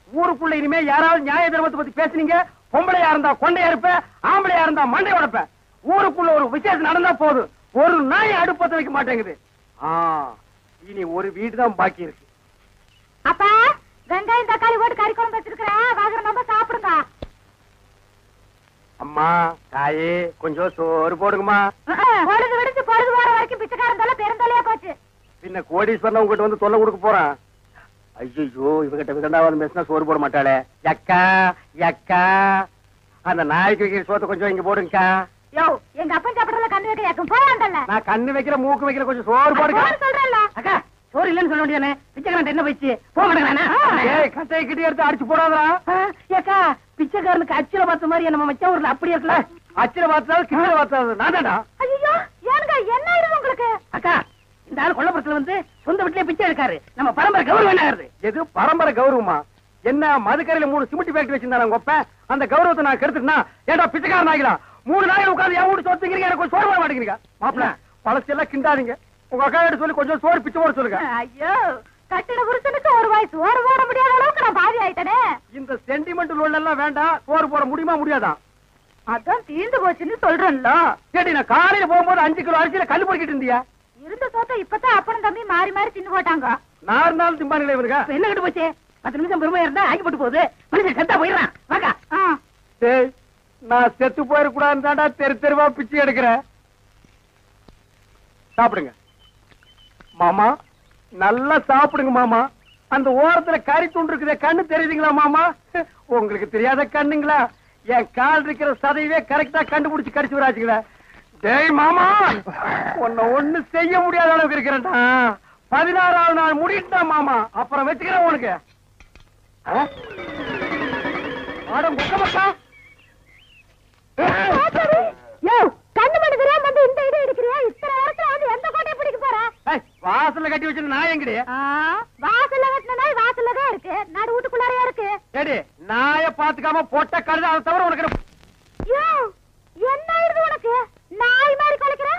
B: ஊருக்குள்ள இனிமே யாராவது நியாய தர்மத்தை பத்தி பேசுனீங்க, பொம்பளையா இருந்தா கொண்டைய அறுப்பேன், ஆம்பளையா இருந்தா மண்டை உடைப்பேன். ஊருக்குள்ள ஒரு விசேஷம் நடந்தா போதும், ஒரு நாய் அடுப்பத்த வைக்க மாட்டேங்குது. இனி ஒரு வீடு தான் பாக்கி இருக்கு.
C: அப்பா வெங்காயம் தக்காளி போட்டு கறி குழம்பு வச்சிருக்கிறேன், வாங்குற நம்ம சாப்பிடுங்க.
B: அம்மா தாயே கொஞ்சம் சோறு போடுங்கம்மா.
C: பொழுது விடுச்சு பொழுது போற வரைக்கும் பிச்சைக்காரன் தொல்லை பெருந்தொல்லையா போச்சு.
B: பின்ன கோடீஸ்வரன் உங்ககிட்ட வந்து தொல்லை கொடுக்க போறான். ஐயோ இவகிட்ட விதண்டாவது பேசினா சோறு போட மாட்டாளே. அக்கா அக்கா அந்த நாய்க்கு வைக்கிற சோத்தை கொஞ்சம் இங்க போடுங்கக்கா.
C: யோ எங்க அப்பன் சாப்பிடறதுல கண்ணு வைக்க யாக்கும் போயாண்டல்ல.
B: நான் கண்ணு வைக்கிற மூக்கு வைக்கிற கொஞ்சம் சோறு போடுங்க
C: சொல்றேன்ல.
F: அக்கா சோறு இல்லன்னு சொல்ல வேண்டியதானே, பிச்சைக்காரன் என்ன போயிடுச்சு போக மாட்டேங்கிறானே.
B: ஏய் கட்டையை கிட்டி எடுத்து அடிச்சு போடாதா.
F: ஏக்கா பிச்சைக்காரனுக்கு அச்சில பார்த்த மாதிரி நம்ம மச்சான் ஊர்ல அப்படி இருக்கல.
B: அச்சில பார்த்தாலும் கிட்ட பார்த்தாலும் நான் தான்டா.
C: ஐயோ ஏனுங்க என்ன ஆயிடுது உங்களுக்கு?
F: அக்கா இந்த ஆள் கொல்லப்புறத்துல வந்து சொந்த வீட்லயே பிச்சை எடுக்காரு, நம்ம பரம்பரை கௌரவம் என்ன ஆகுது?
B: எது பரம்பரை கௌரவமா? என்ன மதுக்கரையில 3 சிமெண்ட் ஃபேக்டரி வச்சிருந்தாங்க ஒப்ப, அந்த கௌரவத்தை நான் கெடுத்துட்டா ஏடா பிச்சைக்காரன் ஆகிலாம். 3 நாள் உட்கார்ந்து என் வீட்டு சொத்துக்கிறீங்க, எனக்கு கொஞ்சம் சோறு போட மாட்டேங்கிறீங்க. மாப்பிள்ள பழசெல்லாம் கிண்டாதீங்க. உங்க அக்கா கிட்ட சொல்லி கொஞ்சம் சோறு பிச்சை போட சொல்லுங்க.
C: ஐயோ கட்டின புருஷனுக்கு ஒரு வாய் சோறு போட முடியாத அளவுக்கு நான் பாதி ஆயிட்டனே.
B: இந்த சென்டிமெண்ட் லோன் எல்லாம் வேண்டாம். சோறு போட முடியுமா முடியாதா?
C: அதான் தீர்ந்து போச்சுன்னு சொல்றேன்ல.
B: கேட்டி நான் காலையில போகும்போது 5 கிலோ அரிசியில கல் பொறுக்கிட்டு இருந்தியா?
C: இருந்த சோத்த இப்பதான் அப்பனும் தம்பி மாறி மாறி தின்னு போட்டாங்க.
B: 4 நாள் திம்பானுங்களே இவருங்க.
F: என்ன கட்டு போச்சு? 10 நிமிஷம் பெருமையா இருந்தா ஆகி போட்டு போகுது, மனுஷன் செத்தா போயிடுறான். வாக்கா
B: டேய் நான் செத்து போயிடக்கூடாதுன்னு தாண்டா தெரு தெருவா பிச்சை எடுக்கிறேன். சாப்பிடுங்க மாமா, நல்லா சாப்பிடுங்க மாமா. அந்த ஓரத்துல கறி துண்டு இருக்குதே, கண்ணு தெரியுதுங்களா மாமா? உங்களுக்கு தெரியாத கண்ணுங்களா? என் கால் இருக்கிற சதையவே கரெக்டா கண்டுபிடிச்சு கடிச்சு வராச்சுங்களா? டேய் மாமா உன்னை ஒண்ணு செய்ய முடியாத அளவுக்கு இருக்கிறேன்டா. 16ஆவது நாள் முடிட்டா மாமா, அப்புறம் வச்சுக்கிறேன் உனக்கு. ஆடம் குக்கமக்கா
C: கண்ணு மணி தெரியாம வந்து இந்த இடம் எடுக்கிறியா? இத்தனை நேரத்துல வந்து எந்த கோட்டையை பிடிக்க போற?
B: வாசல்ல கட்டி வச்சிருந்த நாய் எங்கடி?
C: வாசல்ல கட்டின நாய் வாசல்ல தான் இருக்கு, நடு வீட்டுக்குள்ளாரையா இருக்கு.
B: ஏடி நாய பாத்துக்காம போட்ட கழுத, அதை தவிர உனக்கு
C: என்ன ஆயிருது உனக்கு? நாய் மாதிரி குலைக்கிற?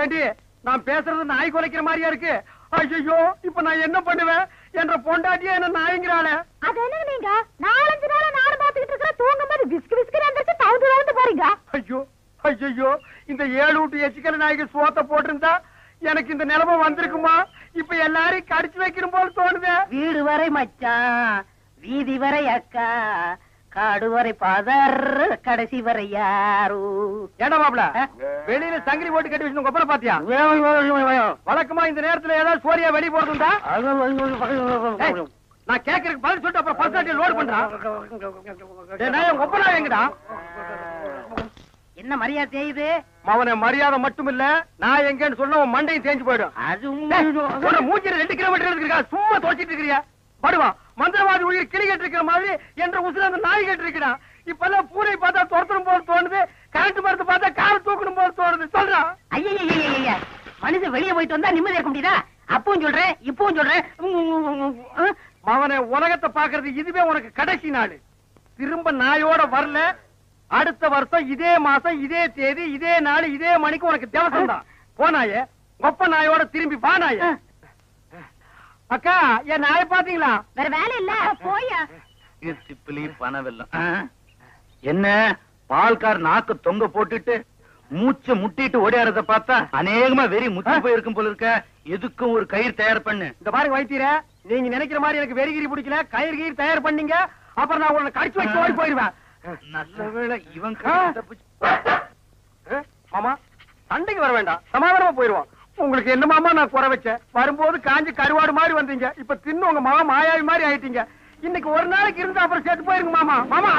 B: ஏடி நான் பேசுறது நாய் குலைக்கிற மாதிரியா இருக்கு? ஐயோ இப்ப நான் என்ன பண்ணுவேன்? என்ற பொண்டாட்டியா என்ன நாய்ங்கிறாளே.
C: அது என்ன நீங்க 4-5 நாளா நானும் பாத்துக்கிட்டு இருக்கிற, தூங்கும் போது விஸ்கு விஸ்கு வந்துட்டு தவுந்து போறீங்க.
B: ஐயோ ஐயோ இந்த 7 வீட்டு எச்சிக்கல நாய்க்கு சோத்த போட்டிருந்தா எனக்கு இந்த நிலைமை வந்திருக்குமா? இப்ப எல்லாரையும் கடிச்சு வைக்கணும் போல தோணுது.
F: வீடு வரை மச்சான், வீதி வரை அக்கா, காடு வரை பாதர், கடைசி வரை யாரு.
B: ஏடா மாப்ள வெளியில சங்கிலி போட்டு கட்டி வச்சு கொப்பரை பாத்தியா? வழக்கமா இந்த நேரத்துல ஏதாவது சோரியா வெளியே போறதுண்டா? நான் கேக்குறதுக்கு பதில் சொல்லிட்டு அப்புறம் பர்சனாலிட்டி லோட் பண்றான். கொப்பரா எங்கடா?
F: என்ன மரியாதை செய்யுது?
B: அவனை மரியாதை மட்டும் இல்ல, நான் எங்கன்னு சொன்ன உன் மண்டையும் தேஞ்சு போயிடும்.
F: அது
B: மூஞ்சில 2 கிலோமீட்டர் இருக்கா, சும்மா தோச்சிட்டு இருக்கிறியா? படுவா மந்திரவாதி உயிர் கிளி கட்டு இருக்கிற மாதிரி என்ற உசுர அந்த நாய் கட்டு இருக்கிறான். இப்ப எல்லாம் பூனை பார்த்தா துரத்தணும் போல தோணுது, கரண்ட் மரத்தை பார்த்தா காரை தூக்கணும் போல தோணுது. சொல்றான்.
F: ஐயா மனுஷன் வெளியே போயிட்டு வந்தா நிம்மதி இருக்க முடியுதா? அப்பவும் சொல்றேன் இப்பவும் சொல்றேன்.
B: அவனை உலகத்தை பாக்குறது இதுவே உனக்கு கடைசி நாள். திரும்ப நாயோட வரல, அடுத்த வருஷம் இதே மாசம் இதே தேதி இதே நாள் இதே மணிக்கு உனக்கு திவசம் தான். போனாயே ஒப்ப நாயோட திரும்பி பானாய. அக்கா என் நாயை பாத்தீங்களா?
C: வேற வேலை இல்ல போயா.
A: சிப்பிலி பணவெல்லாம் என்ன பால்கார் நாக்கு தொங்க போட்டுட்டு மூச்சை முட்டிட்டு ஓடியாரத பார்த்தா அநேகமா வெறி முத்தி போயிருக்கும் போல இருக்க. எதுக்கும் ஒரு கயிறு தயார் பண்ணு.
B: இந்த பாருங்க வைத்தீர, நீங்க நினைக்கிற மாதிரி எனக்கு வெறிகிரி பிடிக்கல. கயிறு கயிறு தயார் பண்ணீங்க, அப்புறம் நான் உங்களை கடிச்சு வச்சு ஓடி போயிருவேன்.
A: நல்ல வேளை இவன்
B: மாமா சண்டைக்கு வர வேண்டாம், சமாதானமா போயிருவோம். உங்களுக்கு என்ன மாமா நான் குறை வச்சேன்? வரும்போது காஞ்சி கருவாடு மாதிரி வந்தீங்க, இப்ப தின்னு உங்க மாமா மாயாவி மாதிரி ஆயிட்டீங்க. இன்னைக்கு ஒரு நாளைக்கு இருந்தா அப்புறம் செத்து போயிருங்க மாமா. மாமா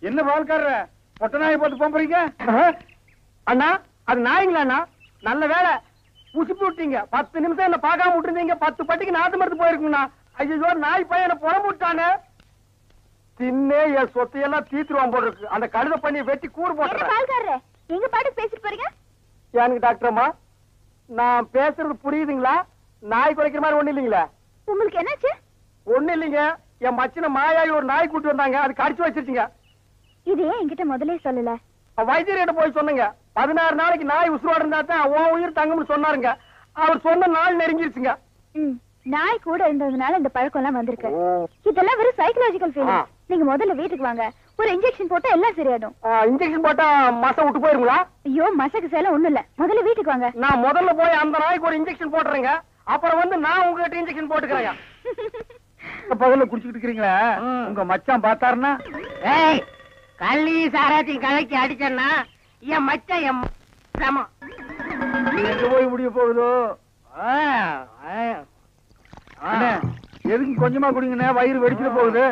B: என்ன பால்காரர பொட்ட நாயை போட்டு போறீங்க? அண்ணா அது நாய்ங்களா அண்ணா? நல்ல வேலை உசுப்பி விட்டீங்க. 10 நிமிஷம் என்ன பார்க்காம விட்டுருந்தீங்க, 10 பட்டிக்கு நாத்து மருந்து போயிருக்குங்கண்ணா. ஐயோ நாய் பையன் என்ன புறம்பு விட்டானே. தின்னே என் சொத்தையெல்லாம் தீத்துருவான் போல இருக்கு. அந்த கழுத பண்ணி வெட்டி கூறு போட்டுறேன்.
C: எங்க பாட்டு பேசிட்டு போறீங்க?
B: எனக்கு டாக்டர்மா நான் பேசுறது புரியுதுங்களா? நாய் குறைக்கிற மாதிரி ஒண்ணு இல்லீங்களா?
C: உங்களுக்கு என்னாச்சு?
B: ஒண்ணு இல்லீங்க, என் மச்சின மாயாவி ஒரு நாய் கூட்டு வந்தாங்க, அது கடிச்சு வச்சிருச்சுங்க.
C: இது ஏன் என்கிட்ட முதலே சொல்லல?
B: வைத்தியர்கிட்ட போய் சொன்னங்க. 16 நாளைக்கு நாய் உசுரோட இருந்தா தான் உன் உயிர் தங்கும்னு சொன்னாருங்க. அவர் சொன்ன நாள் நெருங்கிருச்சுங்க.
E: நாய் கூட இருந்ததுனால இந்த பழக்கம் எல்லாம் வந்திருக்கு. இதெல்லாம் வெறும் சைக்கலாஜிக்கல் ஃபீலிங். நீங்க முதல்ல வீட்டுக்கு வாங்க, ஒரு இன்ஜெக்ஷன் போட்டா எல்லாம் சரியாடும்.
B: இன்ஜெக்ஷன் போட்டா மசம் விட்டு போயிருங்களா?
E: ஐயோ மசக்கு சேலம் ஒண்ணும் இல்ல, முதல்ல வீட்டுக்கு வாங்க.
B: நான் முதல்ல போய் அந்த நாய்க்கு ஒரு இன்ஜெக்ஷன் போட்டுறேங்க, அப்புறம் வந்து நான் உங்ககிட்ட இன்ஜெக்ஷன் போட்டுக்கிறேன். பகல்ல குடிச்சுக்கிட்டு இருக்கீங்களா? உங்க மச்சான் பார்த்தாருன்னா
C: கள்ளி சாராத்தையும் கலக்கி அடிச்சேன்னா என் மச்சான் என் சமம்.
B: எங்க போய் முடிய போகுதோ? அண்ணே எதுக்கு கொஞ்சமா குடிங்கண்ணே, வயிறு வெடிச்சுட்டு போகுது.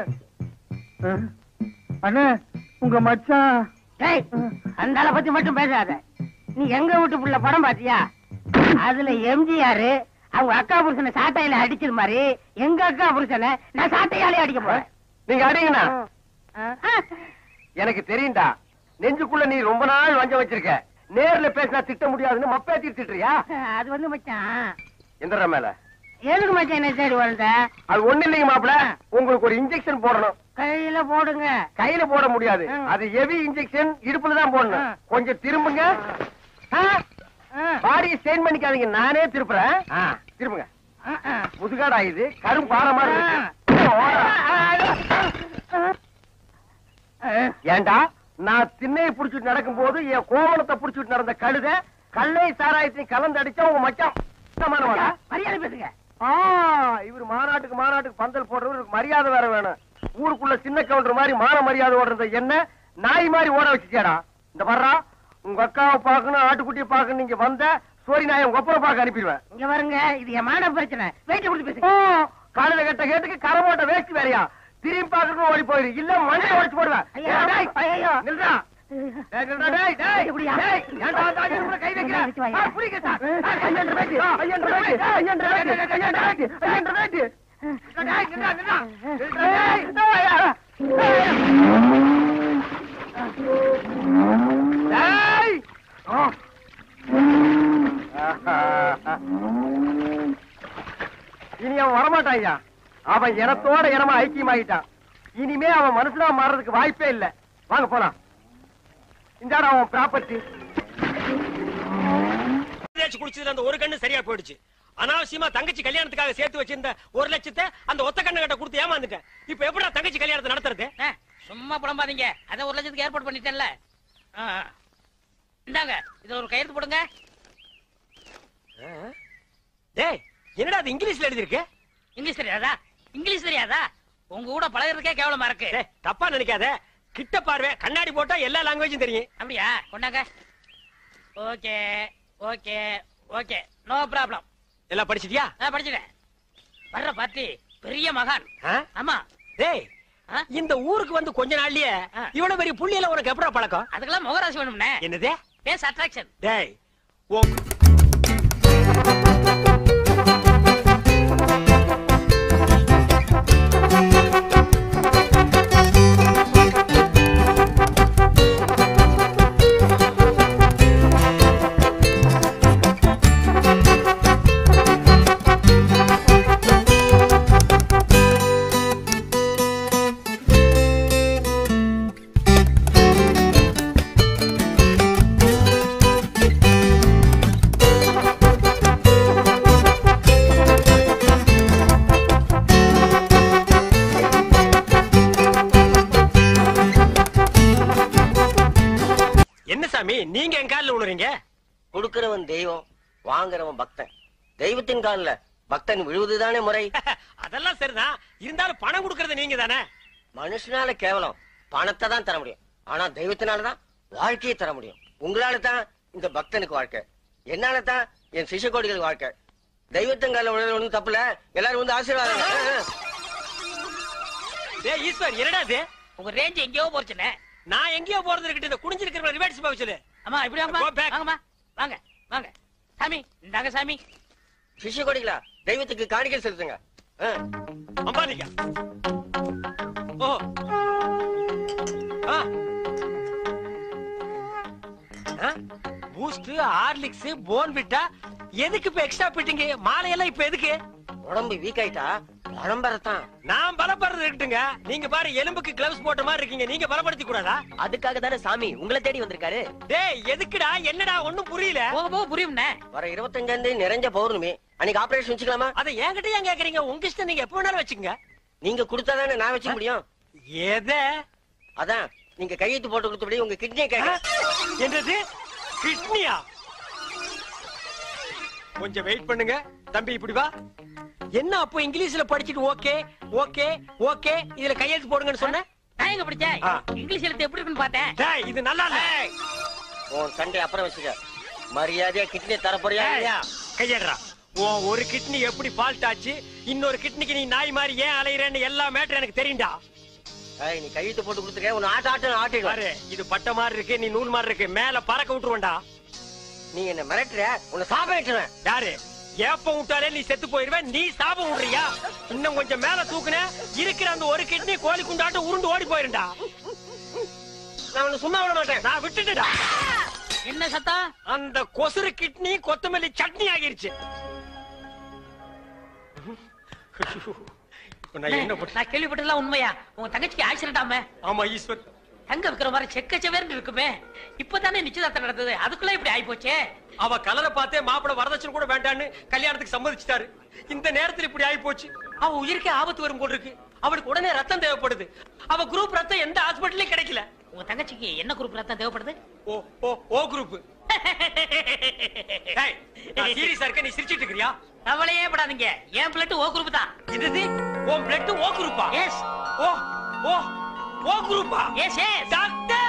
B: அண்ணே உங்க மச்சான்.
C: அந்த ஆளை பத்தி மட்டும் பேசாத. நீ எங்க வீட்டு புள்ள படம் பாத்தியா? அதுல எம்ஜிஆர் அவங்க அக்கா புருஷனை சாட்டையில அடிச்சது மாதிரி எங்க அக்கா புருஷனை நான் சாட்டையாலே அடிக்க போறேன்.
B: நீங்க அடிங்கண்ணா. எனக்கு தெரியும்டா, நெஞ்சுக்குள்ள நீ ரொம்ப நாள் வஞ்சம் வச்சிருக்க. நேர்ல பேசினா திட்ட முடியாதுன்னு மப்பே திட்டுறியா?
C: அது வந்து மச்சான்
B: எந்திர மேல
C: எதுக்கு மச்சான் என்ன சரி வந்த?
B: அது ஒண்ணு இல்லைங்க மாப்பிள, உங்களுக்கு ஒரு இன்ஜெக்ஷன் போடணும்.
C: கையில போடுங்க.
B: கையில போட முடியாது, அது ஹெவி இன்ஜெக்ஷன், இடுப்புல தான் போடணும். கொஞ்சம் திரும்புங்க. பாடியை ஸ்டெயின் பண்ணிக்காதீங்க, நானே திருப்புறேன். திரும்புங்க. முதுகாடா இது, கரும் பாறை மாதிரி இருக்கு. ஏண்டா நான் திண்ணையை புடிச்சிட்டு நடக்கும் போது என் கோவணத்தை புடிச்சிட்டு நடந்த கழுத கல்லை சாராயத்தையும் கலந்து அடிச்சா உங்க மச்சான்
C: மரியாதை பேசுங்க.
B: இவரு மாநாட்டுக்கு பந்தல் போடுறவருக்கு மரியாதை வேற வேணும். ஊருக்குள்ள சின்ன கவுண்டர் மாதிரி மான மரியாதை ஓடுறது என்ன நாய் மாதிரி ஓட வச்சுட்டியாடா? இந்த வர்றா உங்க அக்காவை பாக்கணும், ஆட்டுக்குட்டியை பாக்கணும். நீங்க வந்த சோரி நாயை உங்க அப்புறம் பார்க்க அனுப்பிடுவேன்.
C: இங்க வருங்க, இது என் மான பிரச்சனை. வெயிட் கொடுத்து பேசுங்க.
B: காலையில கட்ட கேட்டுக்கு கரை போட்ட வேஸ்ட் வேறையா? திரும்பி பாக்கணும் ஓடி போயிரு, இல்ல மண்ணை உடைச்சு போடுவேன். நில்றா. கை வைக்கிறேன். இனி அவன் வரமாட்டான் ஐயா. அவன் இனத்தோட இனமா ஐக்கியமாயிட்டான். இனிமே அவன் மனுஷனா மாறதுக்கு வாய்ப்பே இல்ல. வாங்க போலாம். இந்த அவன் ப்ராப்பர்ட்டி
G: குடிச்சது அந்த ஒரு கண்ணு சரியா போயிடுச்சு. அனாவசியமா தங்கச்சி கல்யாணத்துக்காக சேர்த்து வச்சிருந்த 1 லட்சத்தை அந்த ஒத்த கண்ணு கிட்ட கொடுத்து ஏமாந்துட்டேன். இப்ப எப்படா தங்கச்சி கல்யாணத்தை நடத்துறது?
F: சும்மா புலம்பாதீங்க, அத 1 லட்சத்துக்கு ஏற்பாடு பண்ணிட்டேன்ல. இந்தாங்க, இத ஒரு கையெழுத்து போடுங்க.
G: டேய் என்னடா அது இங்கிலீஷ்ல எழுதி இருக்கு?
F: இங்கிலீஷ் தெரியாதா? இங்கிலீஷ் தெரியாதா? உங்க கூட பழகிறதுக்கே கேவலமா இருக்கு.
G: தப்பா நினைக்காத, கிட்ட பார்வை கண்ணாடி போட்டா எல்லா லாங்குவேஜும் தெரியும்.
F: அப்படியா? கொண்டாங்க. Okay okay okay, no problem.
G: எல்லாம் படிச்சிட்டியா?
F: படிச்சிட்டேன். வர்ற பார்ட்டி பெரிய மகான். ஆமா.
G: டேய் இந்த ஊருக்கு வந்து கொஞ்ச நாள்லயே இவ்வளவு பெரிய புள்ளியில உனக்கு எப்படா பழக்கம்?
F: அதுக்கெல்லாம் முகராசி வேணும்னே.
G: என்னது?
F: Face attraction.
G: டேய் நீங்க என் காலில் விழுறீங்க?
H: கொடுக்கிறவன் தெய்வம், வாங்குறவன் பக்தன். தெய்வத்தின் காலில் பக்தன் விழுவதுதானே முறை.
G: அதெல்லாம் சரிதான், இருந்தாலும் பணம் கொடுக்கறது நீங்க தானே.
H: மனுஷனால கேவலம் பணத்தை தான் தர முடியும், ஆனா தெய்வத்தினாலதான் வாழ்க்கையை தர முடியும். உங்களால தான் இந்த பக்தனுக்கு வாழ்க்கை, என்னால தான் என் சிஷ்ய கோடிகளுக்கு வாழ்க்கை. தெய்வத்தின் காலில் விழுறது ஒண்ணும் தப்புல, எல்லாரும் வந்து ஆசீர்வாதம்.
G: ஈஸ்வர் என்னடா இது?
F: உங்க ரேஞ்ச் எங்கேயோ போச்சுனே.
G: நான் எங்கேயோ போறது இருக்கட்டும், இந்த குடிஞ்சிருக்கிற ரிவர்ஸ் போக சொல்லு.
F: அம்மா இப்படி வாங்கம்மா, வாங்க வாங்க. சாமி இந்தாங்க சாமி.
H: சிஷ்ய கோடிகளா, தெய்வத்துக்கு காணிக்கை செலுத்துங்க.
G: அம்பானிக்கா. ஓ பூஸ்ட், ஹார்லிக்ஸ், போன்விட்டா எதுக்கு இப்ப எக்ஸ்ட்ரா பிட்டிங்க? மாலையெல்லாம் இப்ப எதுக்கு?
H: உடம்பு வீக் ஆயிட்டா பலம்பரத்தான். நான்
G: பலப்படுறது இருக்கட்டுங்க, நீங்க பாரு எலும்புக்கு கிளவுஸ் போட்ட மாதிரி இருக்கீங்க, நீங்க பலப்படுத்தி கூடாதா?
H: அதுக்காக தானே சாமி உங்களை தேடி வந்திருக்காரு.
G: டேய் எதுக்குடா? என்னடா ஒண்ணும் புரியல.
F: போக போக புரியும்ண்ணே.
H: வர 25ஆம் தேதி நிறைஞ்ச பௌர்ணமி, அன்னைக்கு ஆபரேஷன் வச்சுக்கலாமா?
G: அதை என்கிட்ட ஏன் கேக்குறீங்க? உங்க இஷ்டம், நீங்க எப்ப வேணாலும் வச்சுக்கங்க.
H: நீங்க கொடுத்தாதானே நான் வச்சுக்க முடியும்.
G: எதை?
H: அதான் நீங்க கையெழுத்து போட்டு கொடுத்தபடி உங்க கிட்னியை கேட்க.
G: என்னது கிட்னியா? கொஞ்சம் வெயிட் பண்ணுங்க தம்பி, இப்படி வா. என்ன அப்போ இங்கிலீஷ்ல படிச்சிட்டு ஓகே ஓகே ஓகே இதுல கையெழுத்து போடுங்கன்னு சொன்னேன்.
C: நான் எங்க படிச்சேன்? இங்கிலீஷ் எழுத்து எப்படி இருக்குன்னு பார்த்தேன்.
G: டேய் இது நல்லா இல்ல.
H: உன் சண்டை அப்புறம் வச்சுக்க. மரியாதையா கிட்னியை தர போறியா இல்லையா?
G: கையேடுறா. உன் ஒரு கிட்னி எப்படி ஃபால்ட் ஆச்சு, இன்னொரு கிட்னிக்கு நீ நாய் மாதிரி ஏன் அலையறேன்னு எல்லா மேட்டர் எனக்கு தெரியும்டா.
H: நீ கையெழுத்து போட்டு கொடுத்துக்க. உன்னை ஆட்டு
G: பாரு, இது பட்ட மாதிரி இருக்கு, நீ நூல் மாதிரி இருக்கு, மேல பறக்க விட்டுருவேன்டா.
H: நீ என்ன மிரட்டுற? உன்னை சாபம் விட்டுருவேன்.
G: யாரு? ஏப்பம் விட்டாலே நீ செத்து போயிருவேன். நீ சாபம் விடுறியா? இன்னும் கொஞ்சம் மேல தூக்குன இருக்கிற அந்த ஒரு கிட்னி கோழி குண்டாட்டம் உருண்டு ஓடி போயிருண்டா.
H: நான் உன்னை சும்மா விட மாட்டேன்.
G: நான் விட்டுட்டா.
C: என்ன சத்தம்?
G: அந்த கொசுறு கிட்னி கொத்தமல்லி சட்னி ஆகிருச்சு.
C: நான் கேள்விப்பட்டதெல்லாம் உண்மையா? உங்க தங்கச்சிக்கு ஆக்சிடென்ட் ஆமே?
G: ஆமா ஈஸ்வர்.
C: தங்க விக்கிற மாதிரி செக்கச்சவேர்னு இருக்குமே. இப்பதானே நிச்சயதார்த்தம் நடந்தது, அதுக்குள்ள இப்படி ஆயி போச்சே.
G: அவ கலரை பார்த்தே மாப்பிள வரதட்சணை கூட வேண்டான்னு கல்யாணத்துக்கு சம்மதிச்சிட்டாரு. இந்த நேரத்துல இப்படி ஆயி போச்சு. அவ உயிருக்கே ஆபத்து வரும் போல இருக்கு. அவளுக்கு உடனே ரத்தம் தேவைப்படுது. அவ குரூப் ரத்தம் எந்த ஹாஸ்பிட்டல்லயும் கிடைக்கல.
C: உங்க தங்கச்சிக்கு என்ன குரூப் ரத்தம் தேவைப்படுது?
G: ஓ ஓ ஓ குரூப். டேய், நான் சீரியஸா இருக்க, நீ சிரிச்சிட்டு இருக்கறியா?
C: கவலையே படாதீங்க, என் பிளட் ஓ குரூப் தான்.
G: என்னது? உன் பிளட் ஓ குரூப்பா?
C: எஸ்.
G: ஓ ஓ ஓ குரூப்பா?
C: Yes yes.
G: டாக்டர்!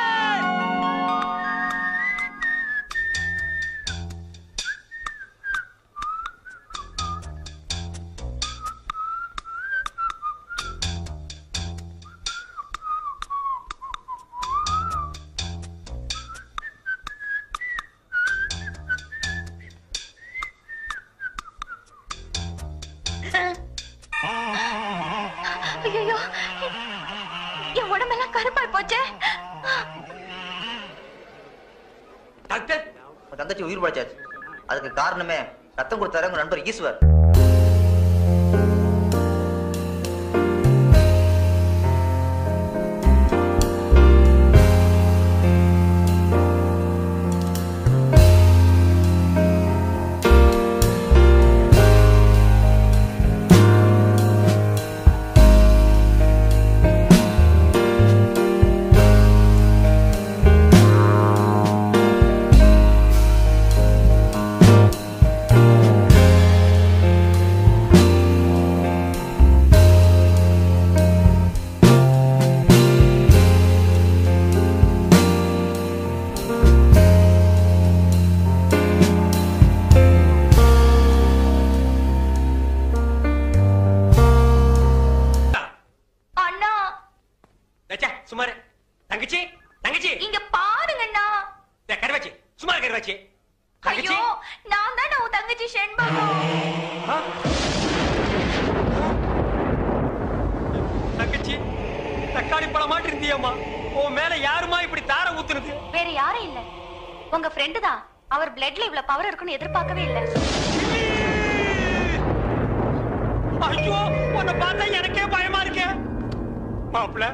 E: ஐயோ, என் உடம்பெல்லாம் கருப்பாய் போச்சே.
G: டாக்டர்,
I: தங்கச்சி உயிர் பழைச்சாச்சு. அதுக்கு காரணமே ரத்தம் கொடுத்தாரு உங்க நண்பர் ஈஸ்வர்.
G: சுமார். தங்கச்சி தங்கச்சி
E: இங்க பாருங்கண்ணா.
G: கருவாச்சி சுமார். கருவாச்சி
E: ஐயோ, நான் தான் உன் தங்கச்சி செண்பகம்.
G: தங்கச்சி தக்காளி பழம் மாட்டு இருந்தியம்மா. உன் மேல யாருமா இப்படி தார ஊத்துனது?
E: வேற யாரும் இல்ல, உங்க ஃப்ரெண்டு தான். அவர் பிளட்ல இவ்வளவு பவர் இருக்குன்னு எதிர்பார்க்கவே இல்ல.
G: ஐயோ, உன்னை பார்த்தா எனக்கே பயமா இருக்கு. மாப்பிள்ள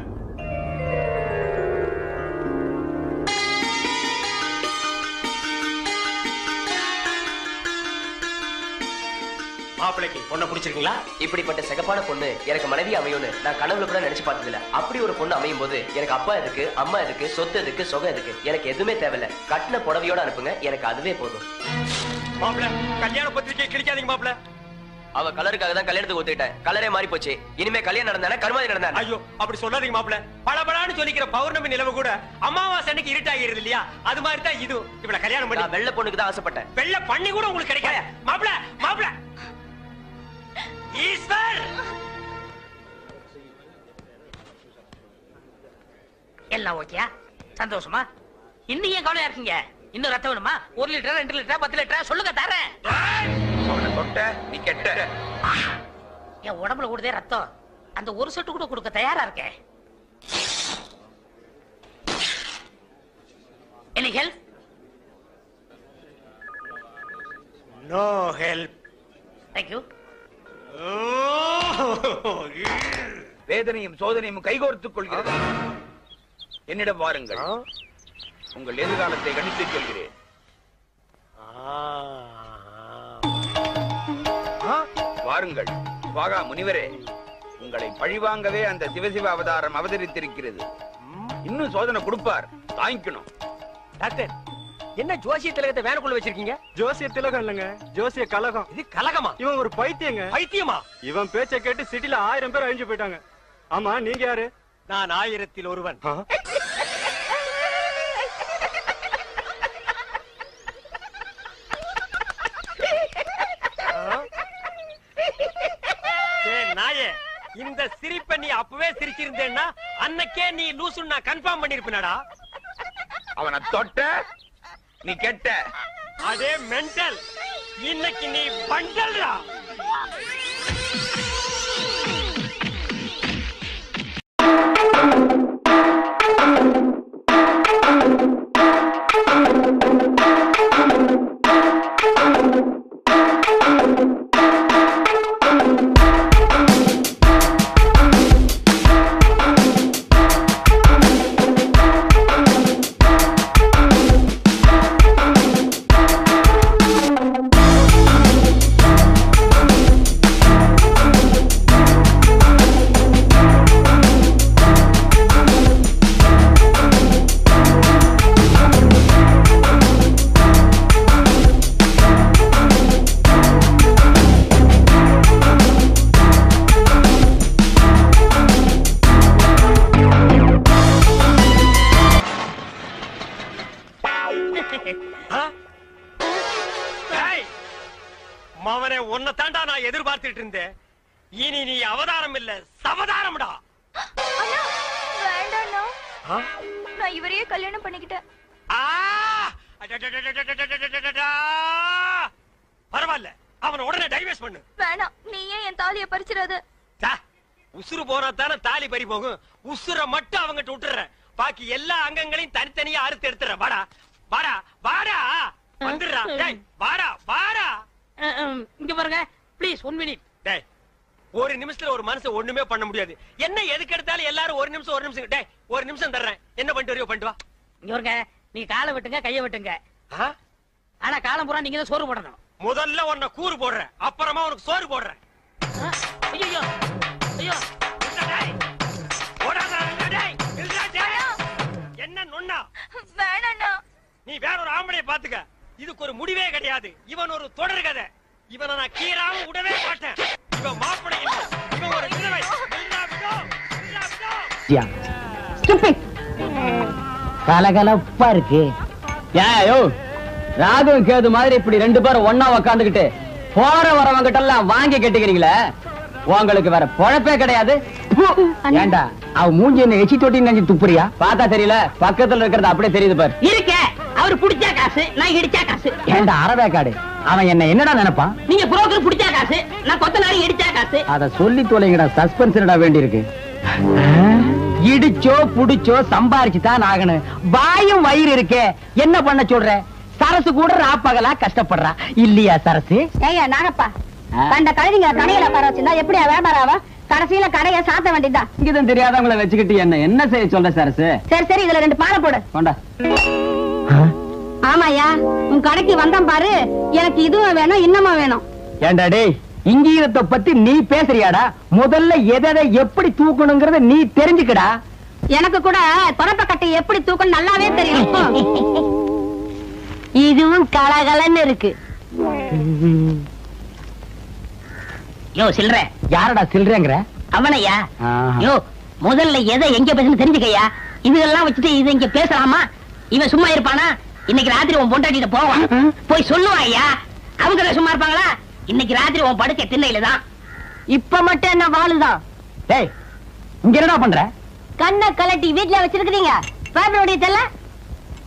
G: மாப்பிளைக்கு பொண்ணை பிடிச்சிருக்கீங்களா?
J: இப்படிப்பட்ட சிகப்பான பொண்ணு எனக்கு மனைவி அமையும்னு நான் கனவுல கூட நினைச்சு பார்த்ததில்ல. அப்படி ஒரு பொண்ணு அமையும் போது எனக்கு அப்பா எதுக்கு, அம்மா எதுக்கு, சொத்து எதுக்கு, சொகம் எதுக்கு, எனக்கு எதுவுமே தேவையில்ல. கட்டின புடவையோட அனுப்புங்க, எனக்கு அதுவே போதும்.
G: மாப்பிள்ள கல்யாண பத்திரிக்கை கிழிக்காதீங்க மாப்பிள்ள.
J: அவ கலருக்காக தான் கல்யாணத்துக்கு ஒத்துக்கிட்டேன். கலரே மாறி போச்சு. இனிமே கல்யாணம் நடந்தானே கருமாதி நடந்தானே.
G: ஐயோ அப்படி சொல்லாதீங்க மாப்பிள்ள. பளபளன்னு சொல்லிக்கிற பௌர்ணமி நிலவு கூட அமாவாசை அன்னைக்கு இருட்டாகிறது இல்லையா? அது மாதிரி தான் இது. இவளை கல்யாணம் பண்ணி
J: நான் வெள்ளை பொண்ணுக்கு தான் ஆசைப்பட்டேன்.
G: வெள்ளை பண்ணி கூட உங்களுக்கு கிடைக்காது. மாப்பிள்ள மாப்பிள்ள ஈஸ்வர்
C: எல்லாம் ஓகேயா? சந்தோஷமா? இன்னும் ஏன் கவலையா இருக்கீங்க? இன்னும் ரத்தம் வேணுமா? 1 லிட்டர் 2 லிட்டர் 10 லிட்டர் சொல்லுங்க தரேன்.
I: நீ கெட்ட
C: என் உடம்புல ஓடுதே ரத்தம். அந்த ஒரு சொட்டு கூட கொடுக்க தயாரா இருக்கேன். Any help?
G: No help.
C: Thank you.
K: வேதனையும் சோதனையும் கைகோர்த்துக் கொள்கிறது. என்னிடம் வாருங்கள், உங்கள் எதிர்காலத்தை கணித்துச் சொல்கிறேன். வாருங்கள். சுவாகா முனிவரே, உங்களை பழிவாங்கவே அந்த சிவசிவ அவதாரம் அவதரித்திருக்கிறது. இன்னும் சோதனை கொடுப்பார், தாங்கிக்கணும்.
G: டாக்டர், என்ன ஜோசிய திலகத்தை வேனுக்குள்ள வச்சிருக்கீங்க?
B: ஜோசிய திலகம் இல்லங்க, ஜோசிய கலகம்.
G: இது கலகமா?
B: இவன் ஒரு பைத்தியங்க.
G: பைத்தியமா?
B: இவன் பேச்சை கேட்டு சிட்டில 1000 பேர் அழிஞ்சு போயிட்டாங்க. ஆமா, நீங்க யாரு?
G: நான் 1000ல் ஒருவன். நாயே, இந்த சிரிப்பை நீ அப்பவே சிரிச்சிருந்தேன்னா அன்னைக்கே நீ லூசுன்னு நான் கன்ஃபார்ம் பண்ணிருப்பேனடா.
K: அவனை தொட்ட நீ கெட்ட.
G: அதே மென்டல், இன்னைக்கு நீ பண்டல்டா. மவனே, உன்னை தாண்டா நான் எதிர்பார்த்துட்டு இருந்தேன். இனி நீ அவதாரம் இல்ல, சவதாரம்டா.
E: நான் இவரையே கல்யாணம் பண்ணிக்கிட்டேன்.
G: பரவாயில்ல, அவன் உடனே டைவர்ஸ் பண்ணு.
E: வேணாம், நீயே என் தாலியை பறிச்சிடாத.
G: உசுறு போனா தானே தாலி பறி போகும். உசுரை மட்டும் அவங்கிட்ட விட்டுறேன், பாக்கி எல்லா அங்கங்களையும் தனித்தனியா அறுத்து எடுத்துறேன். வாடா வாடா வாடா, வந்துடுறா. டேய் வாடா வாடா.
C: இங்க பாருங்க ப்ளீஸ், 1 மினிட்.
G: டேய், ஒரு நிமிஷத்துல ஒரு மனுஷன் ஒண்ணுமே பண்ண முடியாது. என்ன எதுக்கு எடுத்தாலும் எல்லாரும் ஒரு நிமிஷம். டேய், ஒரு நிமிஷம் தர்றேன், என்ன பண்ணிட்டு வரையோ பண்ணிட்டு வா.
C: இங்க பாருங்க, நீங்க காலை வெட்டுங்க, கையை வெட்டுங்க. ஆனா காலம் பூரா நீங்க தான் சோறு போடணும்.
G: முதல்ல உன்னை கூறு போடுறேன், அப்புறமா உனக்கு சோறு போடுறேன்.
C: ஐயோ ஐயோ,
G: என்ன நொண்ணா?
E: வேணாண்ணா,
G: நீ வேற ஒரு ஆம்பளைய பாத்துக்க. இதுக்கு ஒரு முடிவே கிடையாது. இவன் ஒரு தொடர் கதை. இவனை நான் கீராம விடவே மாட்டேன். இவன் மாப்பிள்ளை இல்ல, இவன் ஒரு விதவை.
F: கலகலப்பா இருக்கு. ஏயோ, ராகும் கேது மாதிரி இப்படி 2 பேரும் ஒன்னா உக்காந்துக்கிட்டு போற வரவங்கிட்ட எல்லாம் வாங்கி கட்டிக்கிறீங்களே, உங்களுக்கு வேற பொழப்பே கிடையாது. ஏண்டா, அவ மூஞ்சி என்ன எச்சி தொட்டி நெஞ்சு துப்புறியா? பார்த்தா தெரியல, பக்கத்துல இருக்கிறது அப்படியே தெரியுது பாரு.
C: இருக்க, அவரு புடிச்சா காசு, நான் இடிச்சா காசு.
F: ஏண்டா அரவேக்காடு, அவன் என்ன என்னடா நினைப்பான்?
C: நீங்க புரோக்கர் புடிச்சா காசு, நான் கொத்தனாரி இடிச்சா காசு.
F: அத சொல்லி தொலைங்கடா, சஸ்பென்ஸ்டா வேண்டி இருக்கு. இடிச்சோ புடிச்சோ சம்பாரிச்சுதான் ஆகணும். வாயும் வயிறு இருக்கே, என்ன பண்ண சொல்ற? சரசு கூட ராப்பகலா கஷ்டப்படுறா இல்லையா சரசு?
E: ஏய்யா நாகப்பா, கண்ட கழுதிங்க கடையில உட்கார வச்சிருந்தா எப்படியா வியாபாரம் ஆவா? கடைசியில கடையை சாத்த வேண்டியதா.
F: இங்கதான் தெரியாதவங்களை வச்சுக்கிட்டு என்ன செய்ய சொல்ற சரசு?
E: சரி சரி, இதுல 2 பாலை போடு.
F: கொண்டா.
E: ஆமாயா, உன் கடைக்கு வந்தான் பாரு, எனக்கு இதுவும் வேணும் இன்னமும் வேணும்.
F: ஏண்டா டேய், இங்கீதத்தை பத்தி நீ பேசுறியாடா? முதல்ல எதை எப்படி தூக்கணுங்கிறத நீ தெரிஞ்சுக்கடா.
E: எனக்கு கூட தொடப்ப கட்டை எப்படி தூக்கணும் நல்லாவே தெரியும். இதுவும் கலகலன்னு இருக்கு.
C: யோ சில்ற,
F: யாரடா சில்றேங்கிற?
C: அவனையா? யோ, முதல்ல எதை எங்க பேசணும் தெரிஞ்சுக்கையா. இதெல்லாம் வச்சுட்டு இதை இங்க பேசலாமா? இவன் சும்மா இருப்பானா? இன்னைக்கு ராத்திரி உன் பொண்டாட்டிட்ட போவான், போய் சொல்லுவான் ஐயா. அவங்க சும்மா இருப்பாங்களா? இன்னைக்கு ராத்திரி உன் படுக்க திண்ணையில தான்.
E: இப்ப மட்டும் என்ன வாழுதான்?
F: டேய், இங்க என்னடா பண்ற?
E: கண்ணை கலட்டி வீட்டுல வச்சிருக்கீங்க. பேப்பருடைய தெல்ல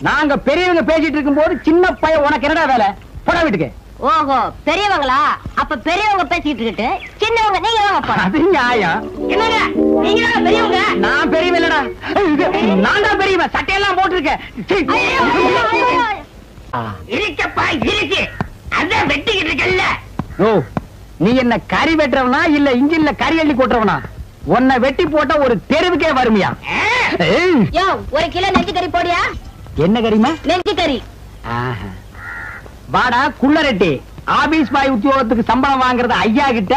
F: நாங்க பெரியவங்க பேசிட்டு இருக்கும் போது சின்ன பையன் உனக்கு என்னடா வேலை? போடா வீட்டுக்கு.
E: ஓஹோ, பெரியவங்களா? அப்ப பெரியவங்க பேசிட்டு இருக்கு, சின்னவங்க நீங்க தான்.
F: அது நியாயம்.
C: என்னங்க நீங்க தான் பெரியவங்க?
F: நான் பெரியவன் இல்லடா, நான் தான் பெரியவன். சட்டையெல்லாம் போட்டிருக்கேன்.
C: இருக்கப்பா இருக்கு, அதான் வெட்டிக்கிட்டு இருக்கல்ல.
F: ஓ, நீ என்ன கறி வெட்டுறவனா இல்ல இன்ஜின்ல கறி அள்ளி கொட்டுறவனா? உன்னை வெட்டி போட்டா ஒரு தெருவுக்கே வருமியா?
E: யோ, 1 கிலோ நெஞ்சு கறி போடியா.
F: என்ன கறிமா?
E: நெஞ்சு கறி.
F: வாடா குள்ளரெட்டி, ஆபீஸ் பாய் உத்தியோகத்துக்கு சம்பளம் வாங்குறது ஐயா கிட்ட,